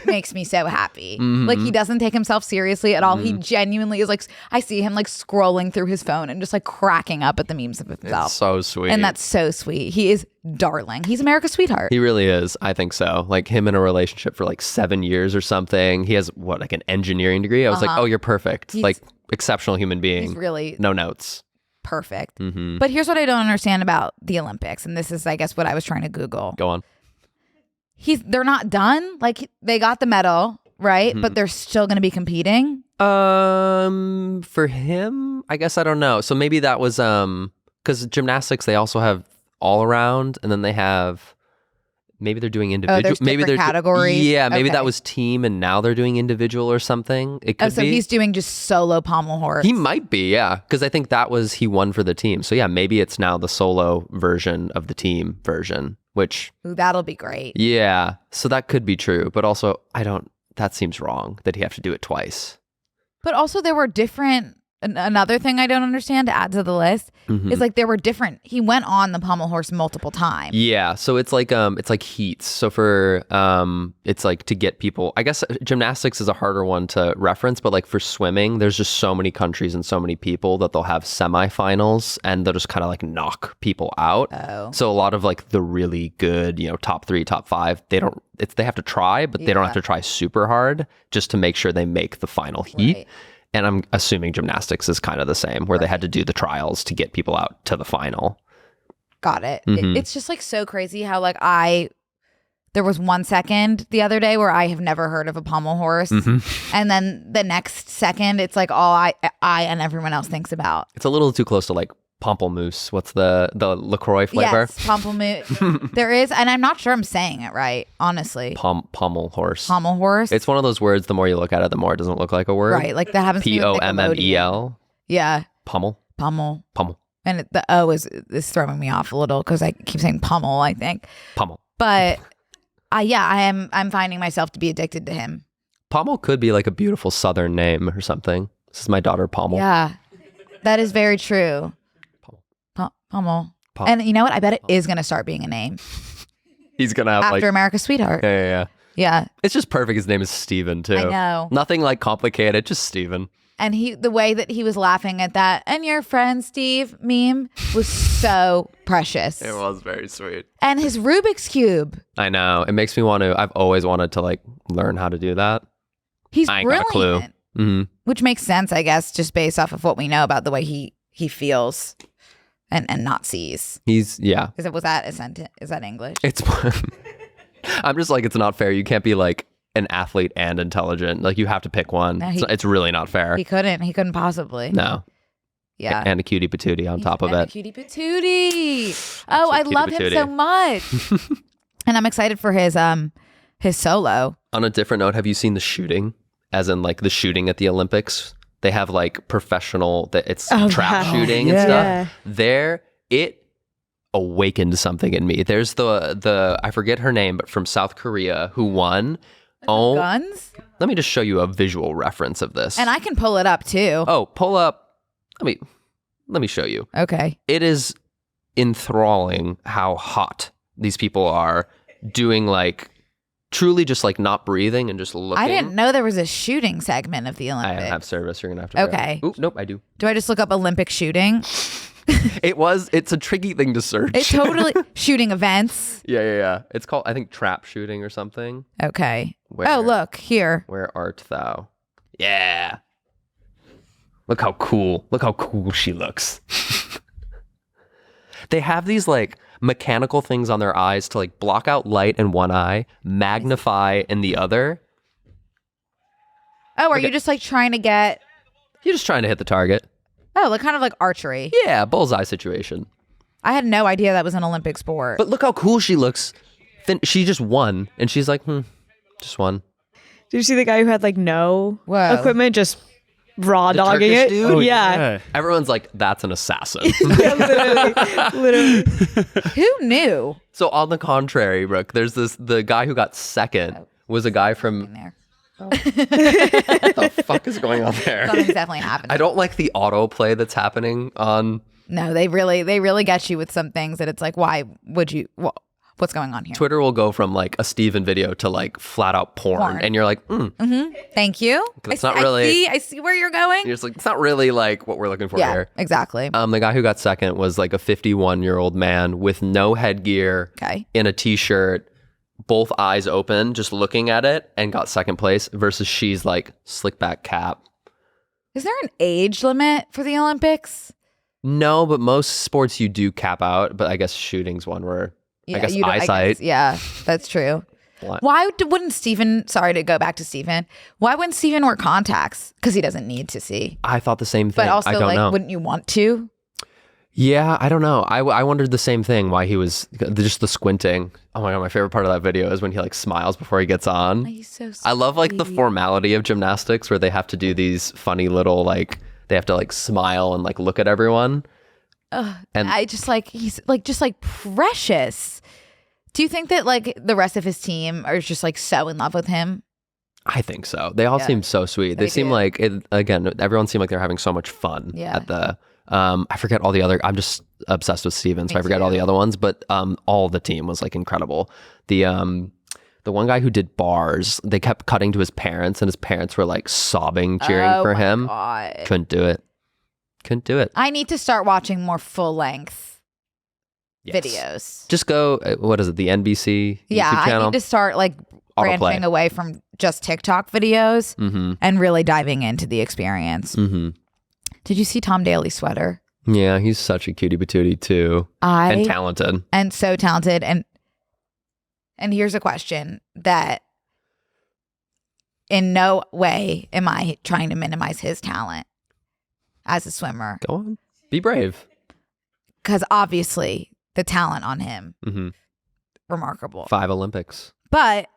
makes me so happy. Like he doesn't take himself seriously at all. He genuinely is like, I see him like scrolling through his phone and just like cracking up at the memes of himself. It's so sweet. And that's so sweet. He is darling. He's America's sweetheart. He really is. I think so. Like him in a relationship for like 7 years or something. He has like an engineering degree. I was like, oh, you're perfect. Like exceptional human being. He's really no notes. perfect. But here's what I don't understand about the Olympics. And this is, I guess, what I was trying to Google. Go on. They're not done. Like they got the medal, right? But they're still going to be competing. For him, I guess I don't know. So maybe that was because gymnastics they also have all around, and then they have maybe they're doing individual. there's maybe different they're categories? Yeah, maybe Okay. that was team, and now they're doing individual or something. It could So be. he's doing just solo pommel horse. He might be, yeah, because I think that was he won for the team. So yeah, maybe it's now the solo version of the team version, which Ooh, that'll be great. yeah, so that could be true. But also, that seems wrong that he have to do it twice. But also there were different. Another thing I don't understand to add to the list is like there were different. He went on the pommel horse multiple times. Yeah, so it's like heats. So for it's like to get people. I guess gymnastics is a harder one to reference, but like for swimming, there's just so many countries and so many people that they'll have semifinals and they'll just kind of like knock people out. Oh. So a lot of like the really good, top 3, top 5, they have to try, but they don't have to try super hard just to make sure they make the final heat. Right. And I'm assuming gymnastics is kind of the same, where they had to do the trials to get people out to the final. Got it. It's just like so crazy how like there was 1 second the other day where I have never heard of a pommel horse. And then the next second, it's like all I and everyone else thinks about. It's a little too close to like Pamplemousse. What's the LaCroix flavor? Yes, pamplemousse. There is, and I'm not sure I'm saying it right, honestly. Pommel horse. Pommel horse. It's one of those words, the more you look at it, the more it doesn't look like a word. Right, like that happens to me with Pommel. Nickelodeon. Yeah. Pommel. Pommel. Pommel. And the O is throwing me off a little because I keep saying Pummel, I think. Pummel. But I'm finding myself to be addicted to him. Pummel could be like a beautiful Southern name or something. This is my daughter, Pummel. Yeah, that is very true. Pummel. And you know what? I bet it is going to start being a name. He's going to have After America's Sweetheart. Yeah. It's just perfect. His name is Steven too. I know. Nothing like complicated, just Steven. And the way that he was laughing at that "and your friend Steve" meme was so precious. It was very sweet. And his Rubik's Cube. I know. It makes me want to, I've always wanted to like learn how to do that. He's I ain't brilliant. got a clue. Mm-hmm. Which makes sense, I guess, just based off of what we know about the way he feels and not sees. Was that a sentence? Is that English? It's, I'm just like, it's not fair. You can't be like an athlete and intelligent. Like you have to pick one. No, it's really not fair. He couldn't possibly. No. Yeah. And a cutie patootie on top of it. A cutie patootie. Oh, I love him so much. And I'm excited for his solo. On a different note, have you seen the shooting? As in like the shooting at the Olympics? They have like professional, it's trap shooting and stuff. It awakened something in me. There's the I forget her name, but from South Korea who won. Guns? Let me just show you a visual reference of this. And I can pull it up too. Oh, pull up. Let me show you. Okay. It is enthralling how hot these people are doing, like truly just like not breathing and just looking. I didn't know there was a shooting segment of the Olympics. I have service. You're going to have to. Okay. Oop, nope, I do. Do I just look up Olympic shooting? It's a tricky thing to search. It's totally shooting events. Yeah. It's called, I think, trap shooting or something. Okay. Look here. Where art thou? Yeah. Look how cool she looks. They have these like mechanical things on their eyes to like block out light in one eye, magnify in the other. Oh, are you just like trying to get... You're just trying to hit the target. Oh, like kind of like archery. Yeah, bullseye situation. I had no idea that was an Olympic sport. But look how cool she looks. She just won. And she's like, just won. Did you see the guy who had like no equipment, just raw dogging Turkish it? Dude? Oh, yeah. Everyone's like, that's an assassin. literally. Who knew? So on the contrary, Brooke, there's the guy who got second was a guy from... What the fuck is going on there? Something's definitely happening. I don't like the autoplay that's happening on... No, they really get you with some things that it's like, why would you... What's going on here? Twitter will go from like a Steven video to like flat out porn. And you're like, Thank you. It's not really... I see where you're going. You're just like, it's not really like what we're looking for here. Exactly. The guy who got second was like a 51-year-old man with no headgear, in a t-shirt, both eyes open, just looking at it, and got second place versus she's like slick back cap. Is there an age limit for the Olympics? No, but most sports you do cap out, but I guess shooting's one where I guess eyesight. That's true. Why wouldn't Steven, sorry to go back to Steven, why wouldn't Steven wear contacts? Because he doesn't need to see. I thought the same thing. But also, I don't know. Wouldn't you want to? Yeah, I don't know. I wondered the same thing, why he was, just the squinting. Oh my God, my favorite part of that video is when he like smiles before he gets on. He's so sweet. I love like the formality of gymnastics where they have to do these funny little like, they have to like smile and like look at everyone. And I just like, he's like, just like precious. Do you think that like the rest of his team are just like so in love with him? I think so. They all seem so sweet. They seem like, everyone seemed like they're having so much fun at the, I forget all the other, I'm just obsessed with Steven, so I forget all the other ones, but all the team was like incredible. The one guy who did bars, they kept cutting to his parents and his parents were like sobbing, cheering for him. God. Couldn't do it. I need to start watching more full length videos. Just go, what is it, the NBC YouTube channel? I need to start like branching away from just TikTok videos and really diving into the experience. Did you see Tom Daley's sweater? Yeah, he's such a cutie patootie too. And talented. And so talented. And here's a question that in no way am I trying to minimize his talent as a swimmer. Go on. Be brave. Because obviously the talent on him, remarkable. 5 Olympics. But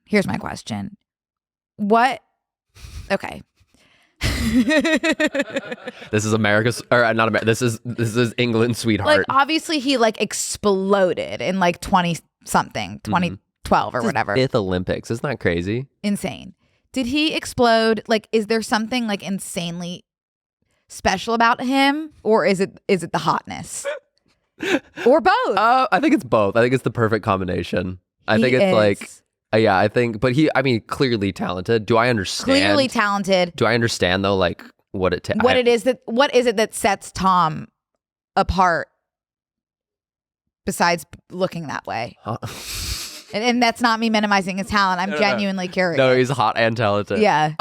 here's my question. Okay. This is America's, or not America. This is England's sweetheart. Like, obviously, he like exploded in like 2012 or whatever. 5th Olympics. Isn't that crazy? Insane. Did he explode? Like, is there something like insanely special about him, or is it the hotness, or both? I think it's both. I think it's the perfect combination. I think it's like, yeah, I think, but clearly talented. Do I understand? Clearly talented. Do I understand though, like what it is it that sets Tom apart besione looking that way? And that's not me minimizing his talent. I'm genuinely curious. No, he's hot and talented. Yeah.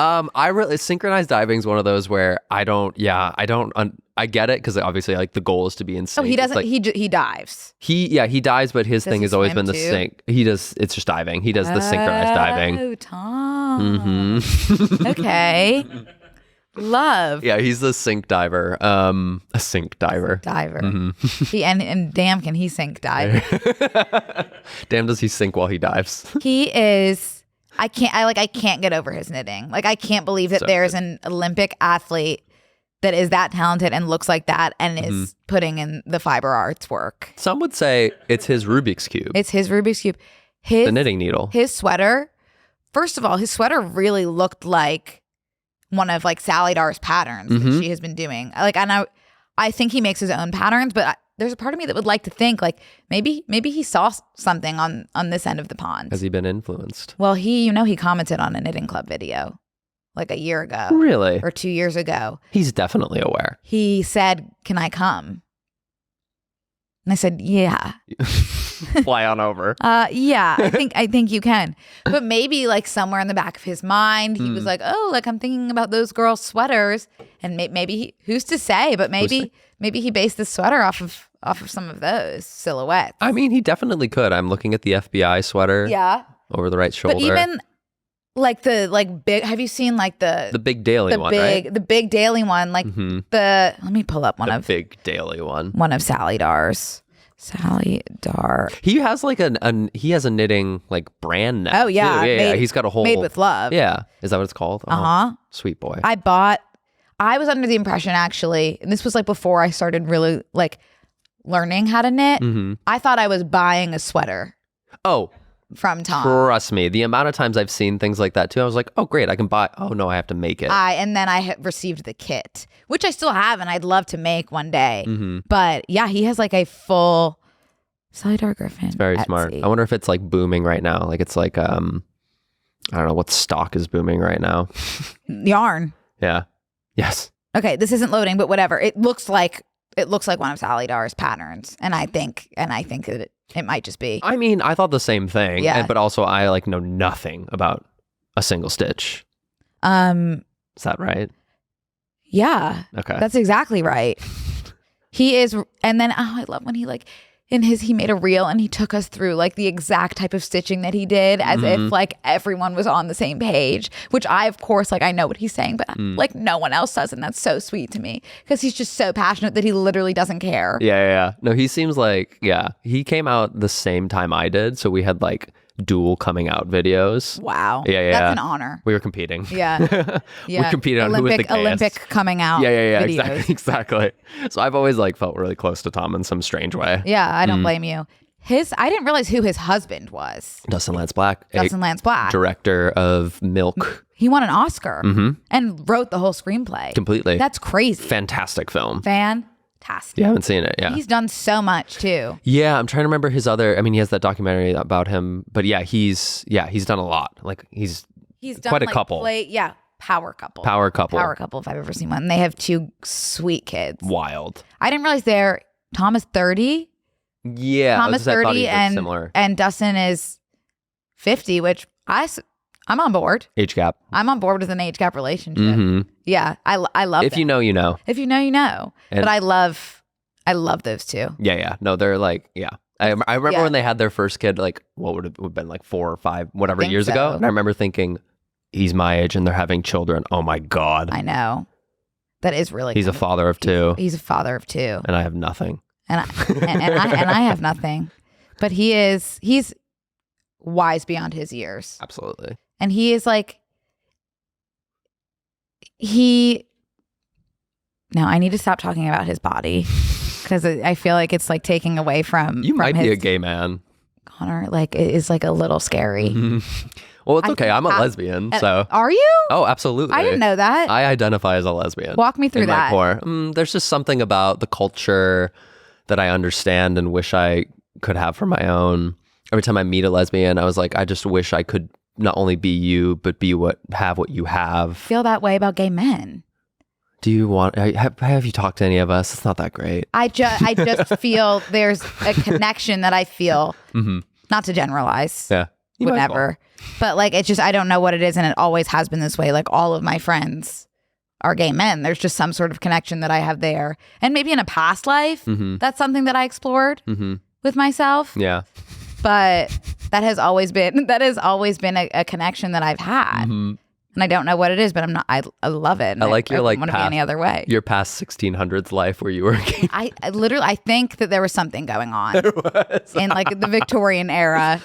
Synchronized diving is one of those where I get it because obviously like the goal is to be in sync. Oh, he doesn't. Like, he dives. He dives, but his thing has always been the too? sync. He does. It's just diving. He does the synchronized diving. Oh, Tom. Okay. Love. Yeah, he's the sink diver. A sink diver. Diver. Mm-hmm. And damn, can he sink dive? Damn, does he sink while he dives? He is. I can't get over his knitting. Like, I can't believe that there's an Olympic athlete that is that talented and looks like that and is putting in the fiber arts work. Some would say it's his Rubik's Cube. It's his Rubik's Cube. The knitting needle. His sweater. First of all, his sweater really looked like one of like Sally Dar's patterns that she has been doing. Like, and I think he makes his own patterns, but there's a part of me that would like to think like maybe he saw something on this end of the pond. Has he been influenced? Well, he commented on a knitting club video like a year ago. Really? Or 2 years ago. He's definitely aware. He said, "Can I come?" And I said, "Yeah." Fly on over. Yeah, I think you can. But maybe like somewhere in the back of his mind, he was like, "Oh, like I'm thinking about those girls' sweaters," and maybe who's to say? But maybe he based the sweater off of some of those silhouettes. I mean, he definitely could. I'm looking at the FBI sweater. Yeah. Over the right shoulder. But even like the big. Have you seen like the big Daley one? Right? The big Daley one. Like let me pull up one the of big Daley one. One of Sally Dar's. Sally Dar. He has like he has a knitting like brand now. Oh yeah, yeah. He's got a whole Made with love. Yeah, is that what it's called? Sweet boy. I was under the impression actually, and this was like before I started really like learning how to knit. I thought I was buying a sweater. Oh. From Tom. Trust me, the amount of times I've seen things like that too, I was like, oh great, I can buy. Oh no, I have to make it. And then I received the kit, which I still have, and I'd love to make one day. But yeah, he has like a full Sally Dar Griffin. It's very smart. I wonder if it's like booming right now. Like it's like I don't know what stock is booming right now. Yarn. Yeah. Yes. Okay, this isn't loading, but whatever. It looks like one of Sally Dar's patterns, and I think that it might just be. I mean, I thought the same thing. Yeah. But also I like know nothing about a single stitch. Is that right? Yeah. Okay. That's exactly right. He is, and then I love when he like he made a reel and he took us through like the exact type of stitching that he did as if like everyone was on the same page, which I of course like I know what he's saying, but like no one else does, and that's so sweet to me because he's just so passionate that he literally doesn't care. Yeah. No, he seems like he came out the same time I did, so we had like dual coming out videos. Wow. Yeah. That's an honor. We were competing. Yeah. We competed on who was the gayest. Olympic coming out. Yeah. Videos. Exactly. So I've always like felt really close to Tom in some strange way. Yeah, I don't blame you. I didn't realize who his husband was. Dustin Lance Black. Lance Black. Director of Milk. He won an Oscar and wrote the whole screenplay. Completely. That's crazy. Fantastic film. Fantastic. You haven't seen it, yeah. He's done so much too. Yeah, I'm trying to remember his other. I mean, he has that documentary about him, but he's done a lot. Like he's done quite a couple. Power couple. Power couple if I've ever seen one. And they have 2 sweet kids. Wild. I didn't realize Tom is 30. Yeah, Tom is 30 similar. and Dustin is 50, which I'm on board. Age gap. I'm on board with an age gap relationship. Yeah, I love If them. you know, you know. If you know, you know. And but I love those two. Yeah. No, they're like, yeah. I remember when they had their first kid, like, what would have been like 4 or 5, whatever years ago. And I remember thinking, he's my age and they're having children. Oh my God. I know. That is really He's a father of 2. He's a father of 2. And I have nothing. And I have nothing. But he's wise beyond his years. Absolutely. And he is like, No, I need to stop talking about his body because I feel like it's like taking away from. You might from be a gay man. Connor, like, it is like a little scary. Well, it's okay. I'm a lesbian, so. Are you? Oh, absolutely. I didn't know that. I identify as a lesbian. Walk me through in that. My core. There's just something about the culture that I understand and wish I could have for my own. Every time I meet a lesbian, I was like, I just wish I could not only be you, but have what you have. Feel that way about gay men. Do you want? Have you talked to any of us? It's not that great. I just feel there's a connection that I feel. Not to generalize. Yeah. Would never. But like, it's just, I don't know what it is, and it always has been this way. Like, all of my friends are gay men. There's just some sort of connection that I have there, and maybe in a past life, that's something that I explored with myself. Yeah. But that has always been a connection that I've had. And I don't know what it is, but I love it. I like your like want to be any other way. Your past 1600s life where you were gay. I literally, I think that there was something going on in like the Victorian era.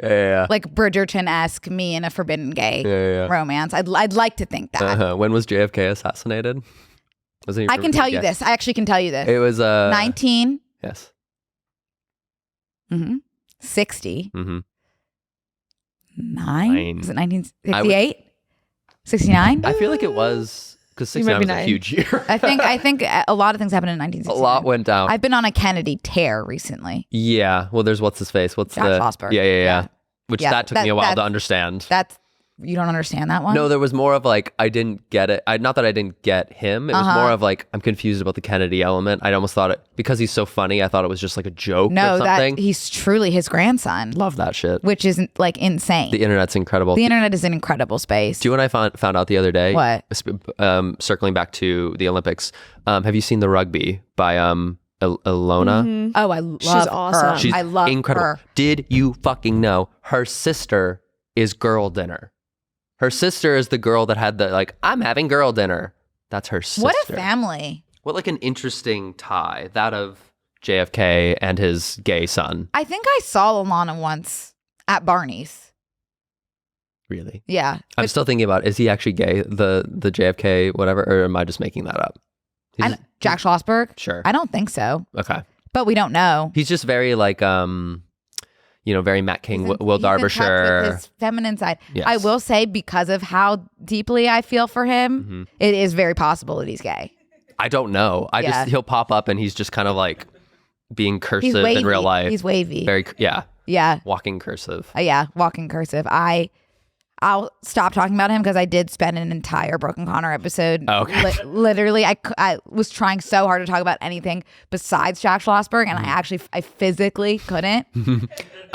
Yeah. Like Bridgerton-esque, me in a forbidden gay romance. I'd like to think that. When was JFK assassinated? I can tell you this. I actually can tell you this. It was 19. Yes. 60. 9. Nine. Was it 1968? 69? I feel like it was because 69 was a huge year. I think a lot of things happened in 1969. A lot went down. I've been on a Kennedy tear recently. Yeah. Well, there's what's his face? What's Josh Schlossberg. Yeah. Which that took me a while to understand. You don't understand that one? No, there was more of like, I didn't get it. Not that I didn't get him. It was more of like, I'm confused about the Kennedy element. I almost thought it, because he's so funny, I thought it was just like a joke or something. He's truly his grandson. Love that shit. Which is like insane. The internet's incredible. The internet is an incredible space. Do you know what I found out the other day? What? Circling back to the Olympics. Have you seen The Rugby by Ilona? Oh, I love She's her. awesome. She's I love incredible. her. Did you fucking know her sister is Girl Dinner? Her sister is the girl that had the like, I'm having girl dinner. That's her sister. What a family. What like an interesting tie, that of JFK and his gay son. I think I saw Alana once at Barney's. Really? Yeah. I'm still thinking about, is he actually gay, the JFK whatever, or am I just making that up? Jack Schlossberg? Sure. I don't think so. Okay. But we don't know. He's just very like very Matt King, Will Derbyshire. With his feminine side. Yes. I will say, because of how deeply I feel for him, it is very possible that he's gay. I don't know. He'll pop up and he's just kind of like being cursive in real life. He's wavy. Very, yeah. Yeah. Walking cursive. Walking cursive. I'll stop talking about him because I did spend an entire Brooke and Connor episode. Oh, okay. Literally, I was trying so hard to talk about anything besides Jack Schlossberg, and I physically couldn't.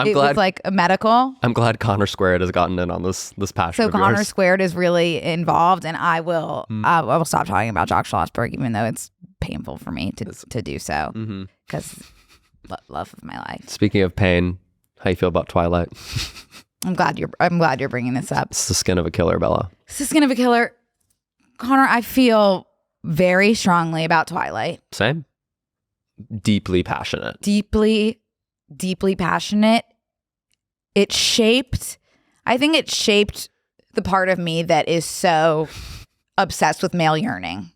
It was like a medical. I'm glad Connor Squared has gotten in on this passion. So of Connor yours. Squared is really involved, and I will stop talking about Jack Schlossberg, even though it's painful for me to do so, because love of my life. Speaking of pain, how you feel about Twilight? I'm glad you're bringing this up. It's the skin of a killer, Bella. It's the skin of a killer. Connor, I feel very strongly about Twilight. Same. Deeply passionate. Deeply passionate. I think it shaped the part of me that is so obsessed with male yearning.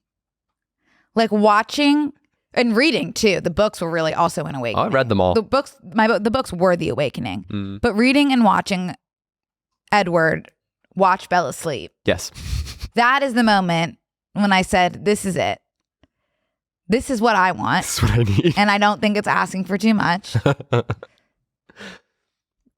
Like watching and reading too. The books were really also an awakening. Oh, I read them all. The books were the awakening. But reading and watching Edward watch Bella sleep. Yes. That is the moment when I said, this is it. This is what I want. That's what I need. And I don't think it's asking for too much.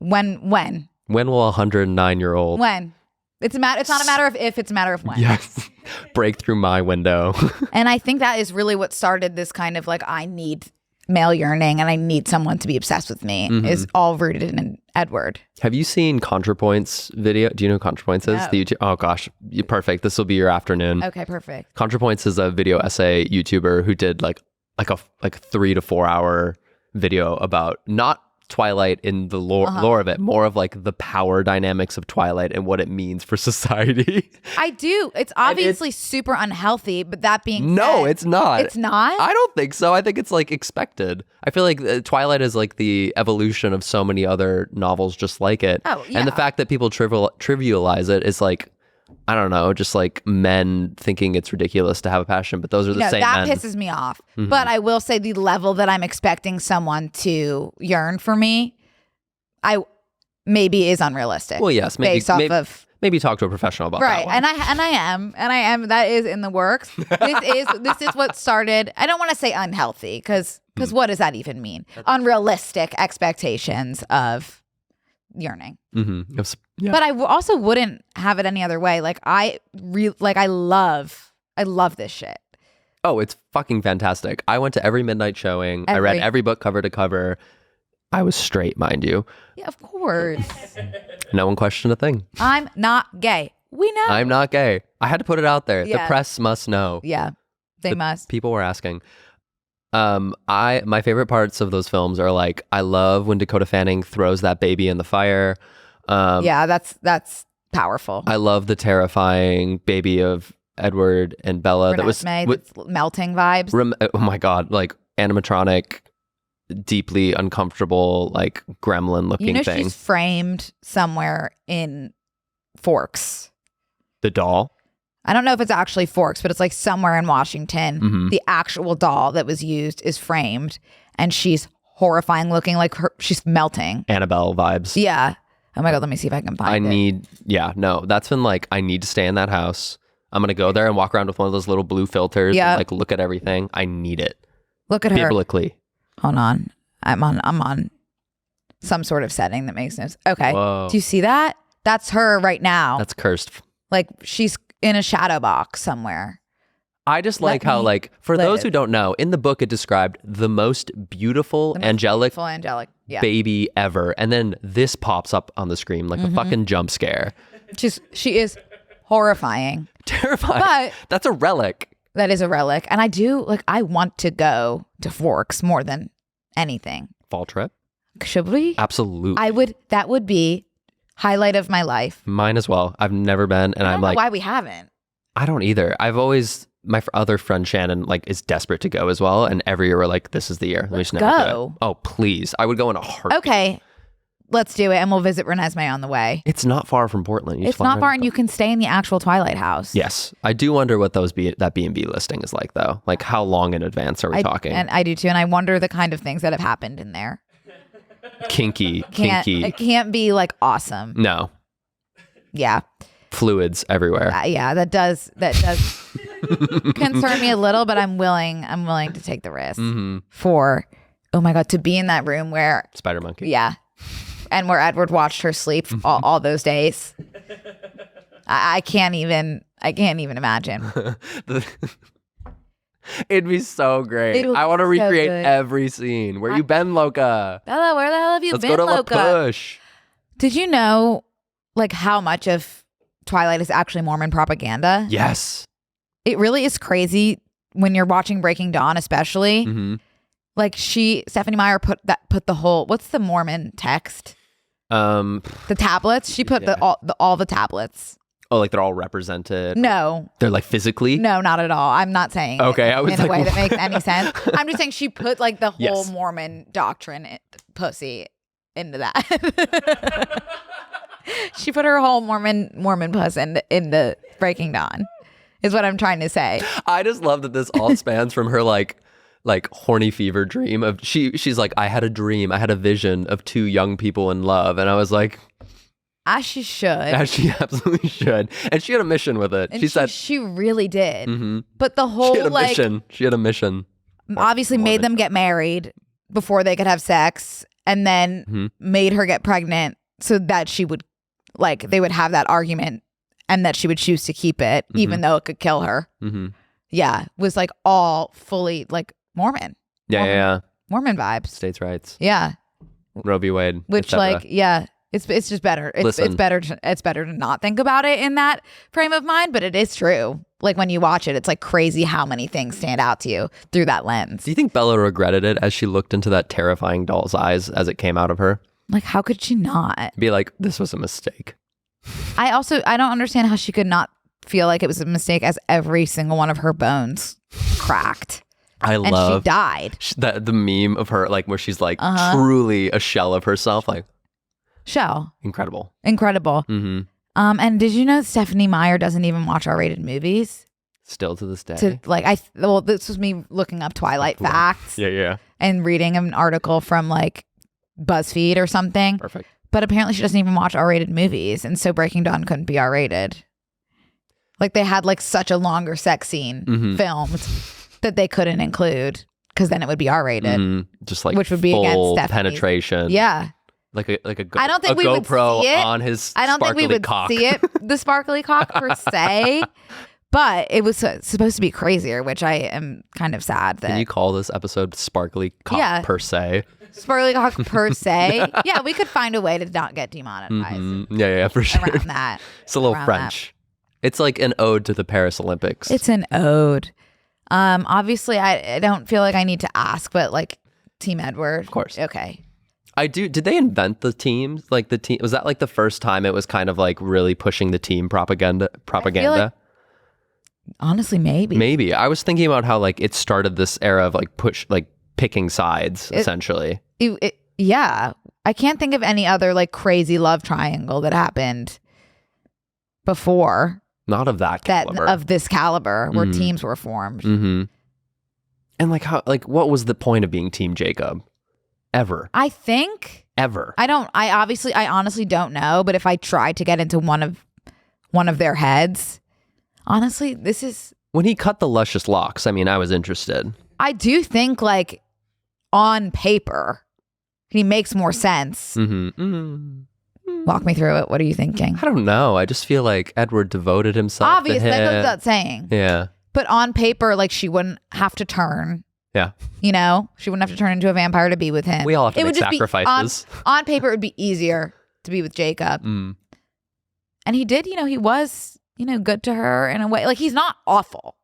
When will a 109-year-old? When? It's not a matter of if, it's a matter of when. Yes. Break through my window. And I think that is really what started this kind of like, I need male yearning and I need someone to be obsessed with me, is all rooted in Edward. Have you seen ContraPoint's video? Do you know who ContraPoints is? No. The YouTube. Oh gosh, perfect. This will be your afternoon. Okay, perfect. ContraPoints is a video essay YouTuber who did like a 3 to 4 hour video about not Twilight in the lore of it, more of like the power dynamics of Twilight and what it means for society. I do. It's obviously super unhealthy, but that being No, said, it's not. It's not? I don't think so. I think it's like expected. I feel like Twilight is like the evolution of so many other novels just like it. Oh, yeah. And the fact that people trivialize it is like I don't know, just like men thinking it's ridiculous to have a passion, but those are the same that men. pisses me off. But I will say the level that I'm expecting someone to yearn for me, maybe is unrealistic. Well, yes, maybe based off of maybe talk to a professional about right. that one. And I am. That is in the works. This is what started. I don't want to say unhealthy because what does that even mean? Unrealistic expectations of yearning. Yeah. But I also wouldn't have it any other way. Like I love this shit. Oh, it's fucking fantastic. I went to every midnight showing. I read every book cover to cover. I was straight, mind you. Yeah, of course. No one questioned a thing. I'm not gay. We know. I'm not gay. I had to put it out there. Yeah. The press must know. Yeah, they must. People were asking. My favorite parts of those films are like, I love when Dakota Fanning throws that baby in the fire. Yeah, that's powerful. I love the terrifying baby of Edward and Bella that was melting vibes. Oh my God, like animatronic, deeply uncomfortable, like gremlin looking thing. She's framed somewhere in Forks. The doll? I don't know if it's actually Forks, but it's like somewhere in Washington. The actual doll that was used is framed, and she's horrifying looking, like she's melting. Annabelle vibes. Yeah. Oh my God, let me see if I can find it. That's been like, I need to stay in that house. I'm going to go there and walk around with one of those little blue filters and like look at everything. I need it. Look at her. Biblically. Hold on. I'm on some sort of setting that makes sense. Okay. Whoa. Do you see that? That's her right now. That's cursed. Like she's in a shadow box somewhere. I just like how, like, for those who don't know, in the book it described the most beautiful, angelic baby ever. And then this pops up on the screen like a fucking jump scare. She is horrifying. Terrifying. But that's a relic. That is a relic. And I want to go to Forks more than anything. Fall trip? Should we? Absolutely. That would be highlight of my life. Mine as well. I've never been, and I'm like, why we haven't. I don't either. My other friend Shannon is desperate to go as well, and every year we're like, this is the year. Let's go. Oh, please. I would go in a heartbeat. Okay. Let's do it, and we'll visit Renesmee on the way. It's not far from Portland. It's not far, and you can stay in the actual Twilight house. Yes. I do wonder what that B&B listing is like, though. Like, how long in advance are we talking? And I do, too, and I wonder the kind of things that have happened in there. Kinky. It can't be, awesome. No. Yeah. Fluids everywhere. Yeah, that does concern me a little, but I'm willing to take the risk for, oh my God, to be in that room where Spider Monkey. Yeah. And where Edward watched her sleep all those days. I can't even imagine. It'd be so great. I want to recreate every scene. Where you been, Loca? Bella, where the hell have you been, Loca? Let's go to La Push. Did you know how much of Twilight is actually Mormon propaganda? Yes. It really is crazy when you're watching Breaking Dawn, especially. Stephanie Meyer put the whole, what's the Mormon text? The tablets. She put all the tablets. Oh, they're all represented? No. They're physically? No, not at all. I'm not saying okay, I was in a way that makes any sense. I'm just saying she put the whole Mormon doctrine pussy into that. She put her whole Mormon puss in the Breaking Dawn, is what I'm trying to say. I just love that this all spans from her horny fever dream of she's like, I had a dream, I had a vision of two young people in love, and I was like, as she should. As she absolutely should. And she had a mission with it. And she said she really did. But the whole she had a mission. Obviously made them get married before they could have sex, and then made her get pregnant so that she would they would have that argument and that she would choose to keep it even though it could kill her. Yeah. Was all fully Mormon. Yeah. Mormon vibes. States' rights. Yeah. Roe v. Wade. Which it's just better. It's better to not think about it in that frame of mind, but it is true. When you watch it, it's crazy how many things stand out to you through that lens. Do you think Bella regretted it as she looked into that terrifying doll's eyes as it came out of her? How could she not? Be like, this was a mistake. I don't understand how she could not feel like it was a mistake as every single one of her bones cracked. And she died. The meme of her, where she's truly a shell of herself. Shell. Incredible. And did you know Stephanie Meyer doesn't even watch R-rated movies? Still to this day. This was me looking up Twilight facts. Yeah. And reading an article from like BuzzFeed or something. Perfect. But apparently she doesn't even watch R-rated movies, and so Breaking Dawn couldn't be R-rated. Like they had like such a longer sex scene filmed that they couldn't include because then it would be R-rated. Just like which would be full against penetration. Yeah. Like a I don't think a we GoPro would see it. on his I don't think we would cock. see it, the sparkly cock per se, but it was supposed to be crazier, which I am kind of sad that. Can you call this episode Sparkly Cock per se? Sparkly cock per se. Yeah, we could find a way to not get demonetized. Yeah, for sure. Around that. It's a little French. It's like an ode to the Paris Olympics. It's an ode. Obviously, I don't feel like I need to ask, but like Team Edward. Of course. Okay. I do. Did they invent the teams? Like the team, was that like the first time it was kind of like really pushing the team propaganda? Like, honestly, maybe. Maybe. I was thinking about how like it started this era of like picking sides, essentially. Yeah. I can't think of any other like crazy love triangle that happened before. Not of that caliber. Of this caliber where teams were formed. Mm-hmm. And like how, like what was the point of being Team Jacob? Ever. I think. Ever. I honestly don't know, but if I tried to get into one of their heads, honestly, this is. When he cut the luscious locks, I mean, I was interested. I do think like on paper, he makes more sense. Walk me through it. What are you thinking? I don't know. I just feel like Edward devoted himself Obviously, to him. that goes without saying. Yeah. But on paper, like she wouldn't have to turn. Yeah. You know, she wouldn't have to turn into a vampire to be with him. We all have to make sacrifices. On paper, it would be easier to be with Jacob. And he did, he was, good to her in a way. Like, he's not awful,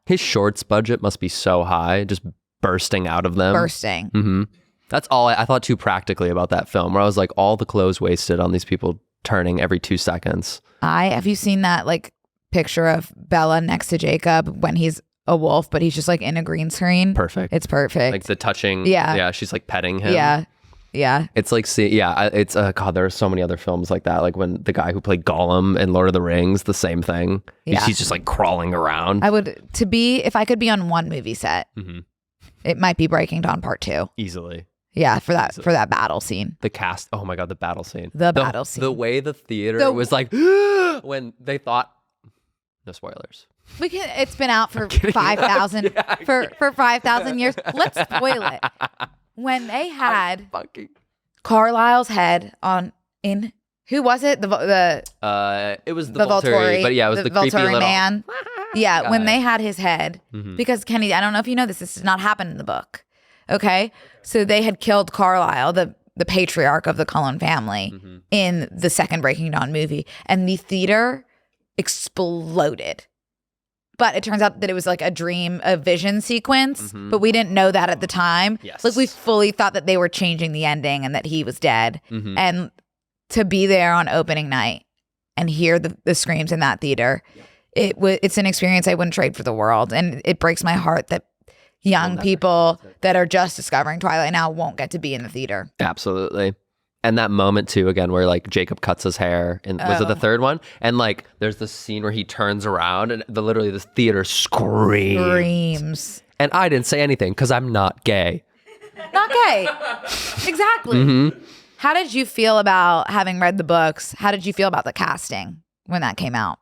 His shorts budget must be so high, just bursting out of them. Bursting. That's all I thought too practically about that film, where I was like, all the clothes wasted on these people turning every 2 seconds. Have you seen that, like, picture of Bella next to Jacob when he's a wolf, but he's just like in a green screen? Perfect. It's perfect. Like the touching. Yeah. Yeah. She's like petting him. Yeah. Yeah. It's like, it's, God, there are so many other films like that. Like when the guy who played Gollum in Lord of the Rings, the same thing. Yeah. He's just like crawling around. If I could be on one movie set, it might be Breaking Dawn Part 2. Easily. Yeah, for that battle scene. The cast. Oh my God, the battle scene. Battle scene. The way the theater was like, when they thought, no spoilers. It's been out for 5,000 for 5,000 years. Let's spoil it. When they had Carlisle's head in who was it? It was the Volturi, but yeah, it was the creepy little man. Yeah, guy. When they had his head, because Kenny, I don't know if you know this does not happen in the book. Okay, so they had killed Carlisle, the patriarch of the Cullen family, in the second Breaking Dawn movie, and the theater exploded. But it turns out that it was like a vision sequence, but we didn't know that at the time. Yes. Like we fully thought that they were changing the ending and that he was dead. And to be there on opening night and hear the screams in that theater, it's an experience I wouldn't trade for the world. And it breaks my heart that young people that are just discovering Twilight now won't get to be in the theater. Absolutely. And that moment too, again, where like Jacob cuts his hair, and was it the third one? And like, there's this scene where he turns around, and literally the theater screams. And I didn't say anything because I'm not gay. Not gay. Exactly. How did you feel about having read the books? How did you feel about the casting when that came out?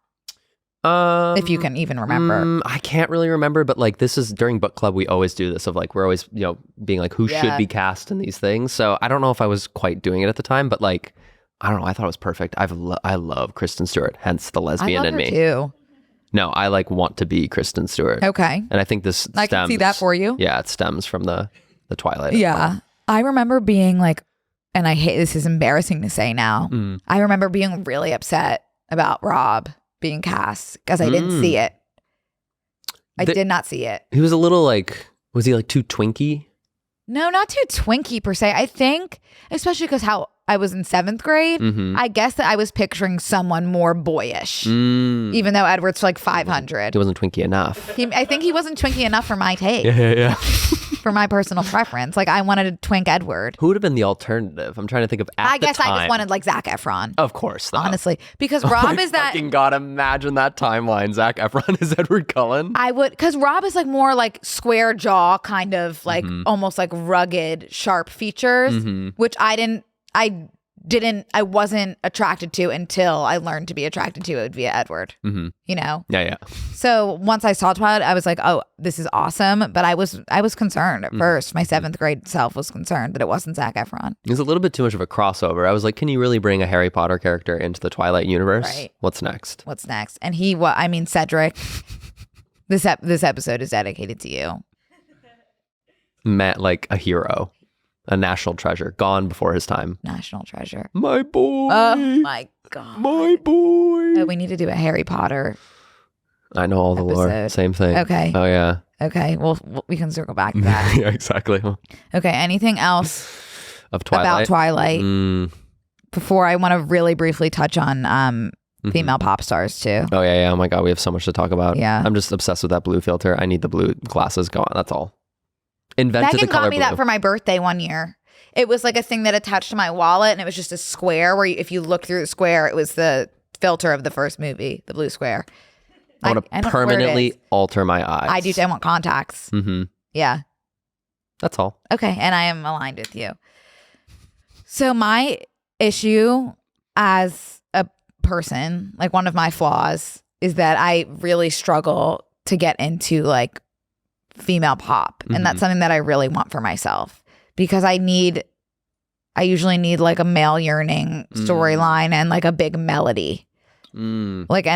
If you can even remember. I can't really remember, but like this is during book club, we always do this of like, we're always, being like, who should be cast in these things. So I don't know if I was quite doing it at the time, but like, I don't know. I thought it was perfect. I love Kristen Stewart, hence the lesbian in me. Too. No, I like want to be Kristen Stewart. Okay. And I think this I can see that for you. Yeah, it stems from the Twilight. Yeah. I remember being like, and I hate, this is embarrassing to say now. I remember being really upset about Rob being cast because I didn't see it. I did not see it. He was a little like, was he like too twinky? No, not too twinky per se. I think, especially because how I was in 7th grade, I guess that I was picturing someone more boyish, even though Edward's like 500. He wasn't twinky enough. I think he wasn't twinky enough for my taste. Yeah. For my personal preference. Like, I wanted a twink Edward. Who would have been the alternative? I'm trying to think of I guess I just wanted like Zac Efron. Of course, though. Honestly. Because Rob is that... Fucking God, imagine that timeline. Zac Efron is Edward Cullen. I would... Because Rob is like more like square jaw, kind of like almost like rugged, sharp features, which I wasn't attracted to until I learned to be attracted to it via Edward. You know? Yeah. So once I saw Twilight, I was like, oh, this is awesome. But I was concerned at first. My 7th grade self was concerned that it wasn't Zac Efron. It was a little bit too much of a crossover. I was like, can you really bring a Harry Potter character into the Twilight universe? Right. What's next? And Cedric, this episode is dedicated to you. Matt, like a hero. A national treasure, gone before his time. National treasure. My boy. Oh my God. My boy. Oh, we need to do a Harry Potter. I know all the lore. Same thing. Okay. Oh, yeah. Okay. Well, we can circle back to that. Yeah, exactly. Okay. Anything else of Twilight? About Twilight? Before I want to really briefly touch on female pop stars too. Oh, yeah. Oh, my God. We have so much to talk about. Yeah. I'm just obsessed with that blue filter. I need the blue glasses going. That's all. Invented Megan the color got me blue. that for my birthday one year. It was like a thing that attached to my wallet, and it was just a square where if you look through the square, it was the filter of the first movie, the blue square. I want to permanently alter my eyes. I do. I want contacts. Yeah. That's all. Okay, and I am aligned with you. So my issue as a person, like one of my flaws, is that I really struggle to get into like female pop, and that's something that I really want for myself, because I usually need like a male yearning storyline and like a big melody, like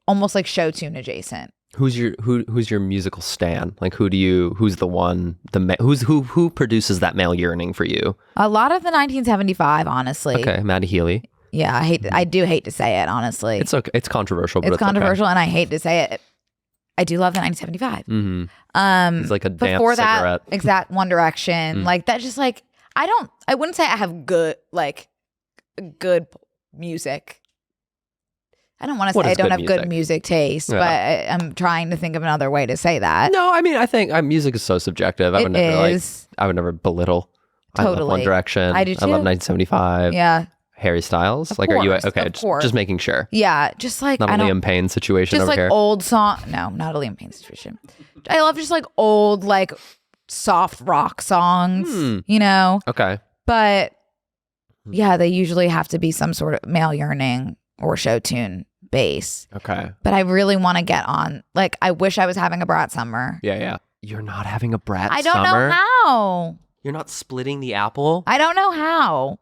almost like show tune adjacent. Who's your musical stan? Like who's the one who produces that male yearning for you? A lot of the 1975, honestly. Okay, Maddie Healy. Yeah, I do hate to say it, honestly. It's okay. It's controversial, but it's controversial, okay. And I hate to say it. I do love the 1975. It's like a damp before cigarette. That, exact One Direction, like that. Just like I wouldn't say I have good music. I don't want to say I don't have good music taste, but I'm trying to think of another way to say that. No, I mean I think music is so subjective. I would never belittle. Totally. I love One Direction. I do too. I love 1975. Yeah. Harry Styles? Of like, course, are you okay? of course. Just making sure. Yeah, just like not a Liam Payne situation just over like here. Old song. No, not a Liam Payne situation. I love just like old, like soft rock songs. You know. Okay. But yeah, they usually have to be some sort of male yearning or show tune base. Okay. But I really want to get on. Like, I wish I was having a brat summer. Yeah. You're not having a brat summer? I don't know how. You're not splitting the apple? I don't know how.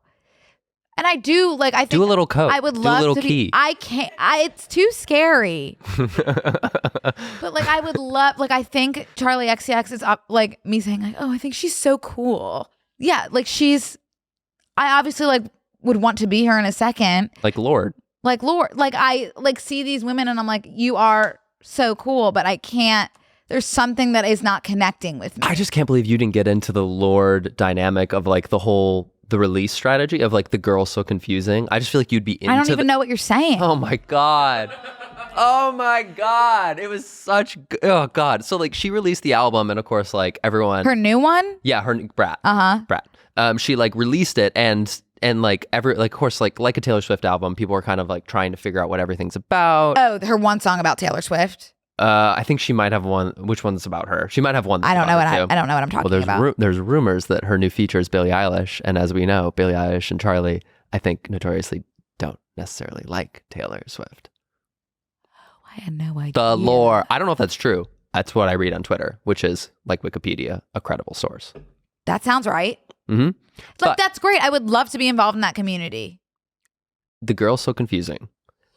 And I do, like, I think... Do a little coke. I would love do a little to key. be... I can't... it's too scary. But, like, I would love... Like, I think Charlie XCX is up... Like, me saying, like, oh, I think she's so cool. Yeah, like, she's... I obviously, like, would want to be her in a second. Like Lorde. Like, I, like, see these women and I'm like, you are so cool, but I can't... There's something that is not connecting with me. I just can't believe you didn't get into the Lorde dynamic of, like, the release strategy of like the girl so confusing. I just feel like you'd be into I don't even know what you're saying. Oh my God. Oh my God. It was such oh God. So like she released the album and of course like everyone her new one? Yeah, her Brat. Brat. She like released it and like of course like a Taylor Swift album, people were kind of like trying to figure out what everything's about. Oh, her one song about Taylor Swift? I think she might have one. Which one's about her? She might have one. I don't know what I'm talking about. There's rumors that her new feature is Billie Eilish, and as we know, Billie Eilish and Charlie, I think, notoriously don't necessarily like Taylor Swift. Oh, I had no idea. The lore. I don't know if that's true. That's what I read on Twitter, which is like Wikipedia, a credible source. That sounds right. Like that's great. I would love to be involved in that community. The Girl So Confusing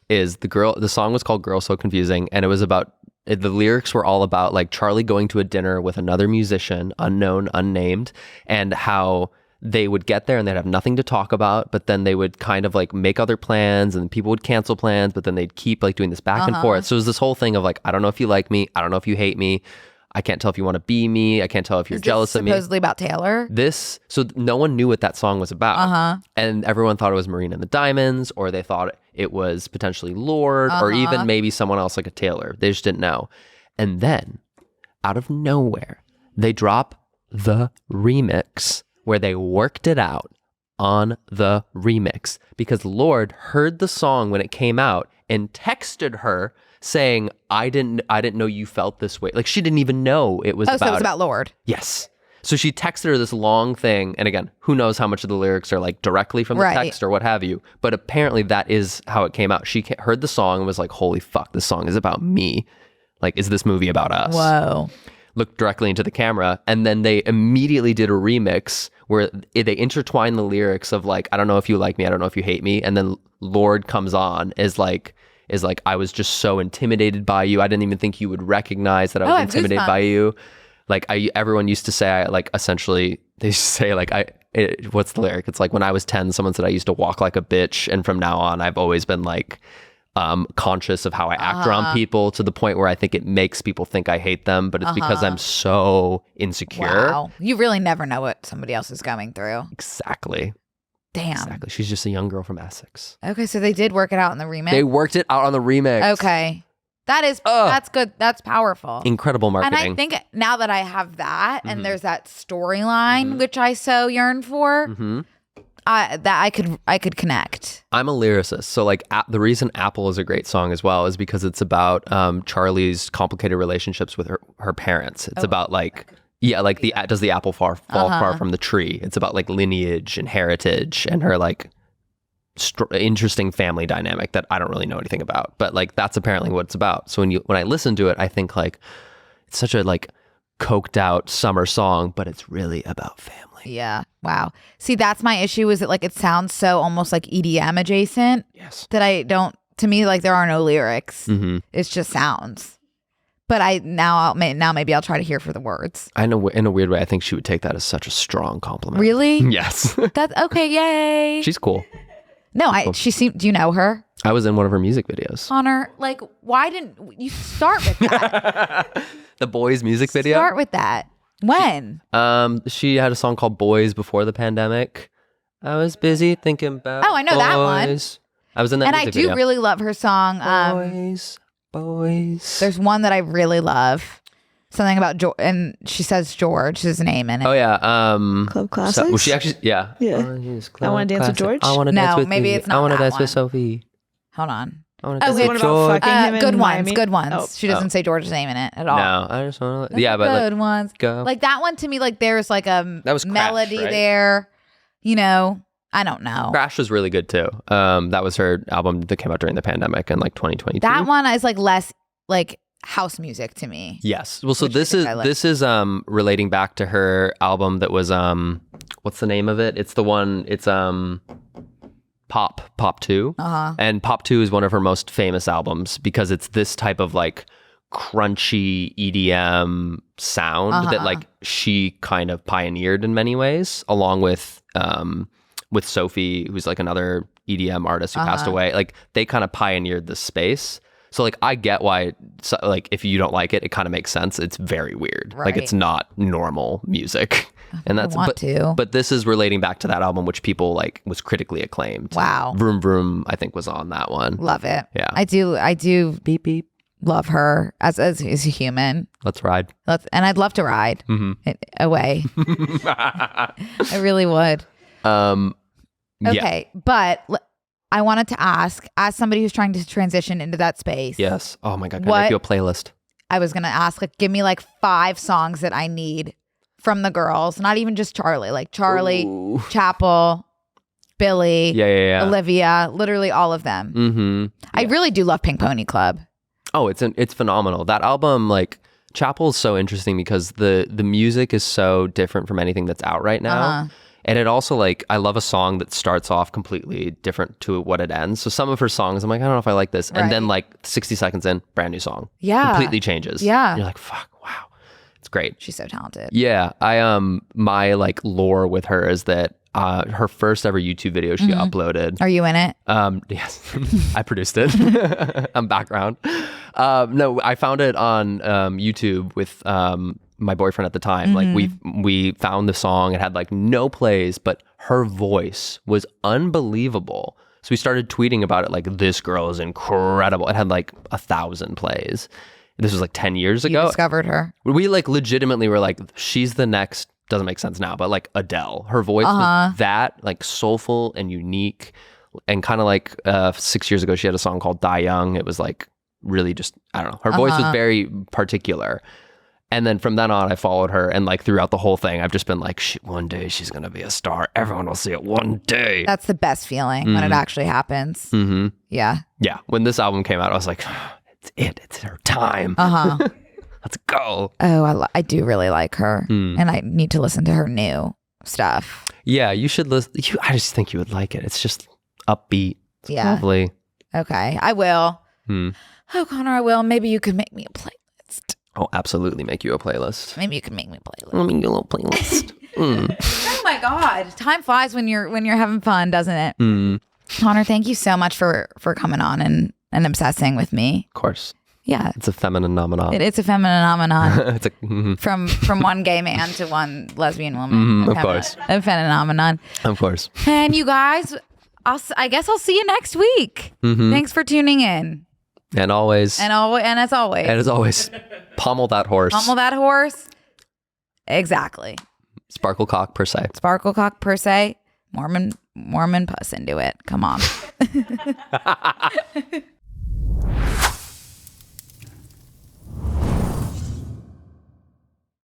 is the song was called Girl So Confusing, and it was about. The lyrics were all about like Charlie going to a dinner with another musician, unknown, unnamed, and how they would get there and they'd have nothing to talk about, but then they would kind of like make other plans and people would cancel plans, but then they'd keep like doing this back and forth. So it was this whole thing of like, I don't know if you like me. I don't know if you hate me. I can't tell if you want to be me. I can't tell if you're jealous of me. Supposedly about Taylor. So no one knew what that song was about. And everyone thought it was Marina and the Diamonds, or they thought it was potentially Lorde, or even maybe someone else like a Taylor. They just didn't know. And then, out of nowhere, they drop the remix where they worked it out on the remix because Lorde heard the song when it came out and texted her saying, I didn't know you felt this way. Like, she didn't even know it was about... so it was about Lorde. Yes. So she texted her this long thing. And again, who knows how much of the lyrics are like directly from the text or what have you. But apparently that is how it came out. She heard the song and was like, holy fuck, this song is about me. Like, is this movie about us? Whoa. Looked directly into the camera. And then they immediately did a remix where they intertwine the lyrics of like, I don't know if you like me, I don't know if you hate me. And then Lorde comes on is like, I was just so intimidated by you. I didn't even think you would recognize that I was intimidated by you. Like, everyone used to say, essentially, they used to say, like, what's the lyric? It's like, when I was 10, someone said I used to walk like a bitch. And from now on, I've always been like, conscious of how I act around people to the point where I think it makes people think I hate them. But it's because I'm so insecure. Wow. You really never know what somebody else is going through. Exactly. Damn. Exactly. She's just a young girl from Essex. Okay, so they did work it out in the remix. They worked it out on the remix. Okay. That's good. That's powerful. Incredible marketing. And I think now that I have that and there's that storyline which I so yearn for, that I could connect. I'm a lyricist, so like the reason Apple is a great song as well is because it's about Charlie's complicated relationships with her parents. It's about like does the apple fall far from the tree? It's about like lineage and heritage and her like interesting family dynamic that I don't really know anything about, but like that's apparently what it's about. So when I listen to it, I think like it's such a like coked out summer song, but it's really about family. Yeah. Wow. See, that's my issue is that like it sounds so almost like EDM adjacent. Yes. That to me, like there are no lyrics. It's just sounds. But now maybe I'll try to hear for the words. I know in a weird way, I think she would take that as such a strong compliment. Really? Yes. That's okay. Yay. She's cool. No, do you know her? I was in one of her music videos. Connor, like, why didn't you start with that? The Boys music video? Start with that. When? She had a song called Boys before the pandemic. I was busy thinking about I know that one. I was in that and music I do video. really love her song. Boys. There's one that I really love. Something about George, and she says George, his name in it. Oh yeah, Club Classics. Well, she actually, yeah. Yeah. I want to dance with George. I want to dance with maybe you. it's not I want to that dance one. with Sophie. Hold on. I want to dance the with one about George. fucking him Good in ones. Miami? Good ones. Oh. She doesn't say George's name in it at all. No, I just want to. Yeah, but good like, ones. go. Like that one to me, like there's like a That was Crash, melody right? there. You know, I don't know. Crash was really good too. That was her album that came out during the pandemic in like 2022. That one is like less like house music to me. Yes. Well, so Which this is relating back to her album that was what's the name of it? It's the one. It's Pop 2. And Pop 2 is one of her most famous albums because it's this type of like crunchy EDM sound that like she kind of pioneered in many ways, along with Sophie, who's like another EDM artist who passed away. Like they kind of pioneered this space. So like I get why like if you don't like it, it kind of makes sense. It's very weird. Right. Like it's not normal music. And that's but this is relating back to that album, which people like was critically acclaimed. Wow. Vroom Vroom, I think, was on that one. Love it. Yeah. I do Beep beep. love her as a human. Let's ride. And I'd love to ride it away. I really would. Okay, but I wanted to ask, as somebody who's trying to transition into that space. Yes. Oh my God. Can I make you a playlist? I was gonna ask, like, give me like 5 songs that I need from the girls, not even just Charlie, like Charlie, Ooh. Chappell, Billy, Yeah. Olivia, literally all of them. Mm-hmm. I really do love Pink Pony Club. Oh, it's phenomenal. That album, like Chappell, is so interesting because the music is so different from anything that's out right now. And it also like, I love a song that starts off completely different to what it ends. So some of her songs, I'm like, I don't know if I like this. And then like 60 seconds in, brand new song. Yeah. Completely changes. Yeah. And you're like, fuck, wow. It's great. She's so talented. Yeah. My like lore with her is that her first ever YouTube video she uploaded. Are you in it? Yes. I produced it. I'm background. No, I found it on YouTube with my boyfriend at the time. Like we found the song. It had like no plays, but her voice was unbelievable. So we started tweeting about it like, this girl is incredible. It had like 1,000 plays. This was like 10 years ago. You discovered her. We like legitimately were like, she's the next, doesn't make sense now, but like Adele. Her voice was that like soulful and unique. And kind of like 6 years ago, she had a song called Die Young. It was like really just, I don't know. Her voice was very particular. And then from then on, I followed her. And like throughout the whole thing, I've just been like, one day she's going to be a star. Everyone will see it one day. That's the best feeling when it actually happens. Mm-hmm. Yeah. Yeah. When this album came out, I was like, it's it. It's her time. Let's go. Oh, I do really like her. And I need to listen to her new stuff. Yeah, you should listen. I just think you would like it. It's just upbeat. It's lovely. Okay. I will. Oh, Connor, I will. Maybe you could make me a playlist. I'll absolutely make you a playlist. Maybe you can make me a playlist. Let me make you a little playlist. Oh my God. Time flies when you're having fun, doesn't it? Connor, thank you so much for coming on and obsessing with me. Of course. Yeah. It's a feminine nomenon. It's a feminine nomenon. It's a, from one gay man to one lesbian woman. of course. A phenomenon. Of course. And you guys, I guess I'll see you next week. Thanks for tuning in. And always. And as always. Pommel that horse. Pommel that horse. Exactly. Sparklecock per se. Sparklecock per se. Mormon puss into it. Come on.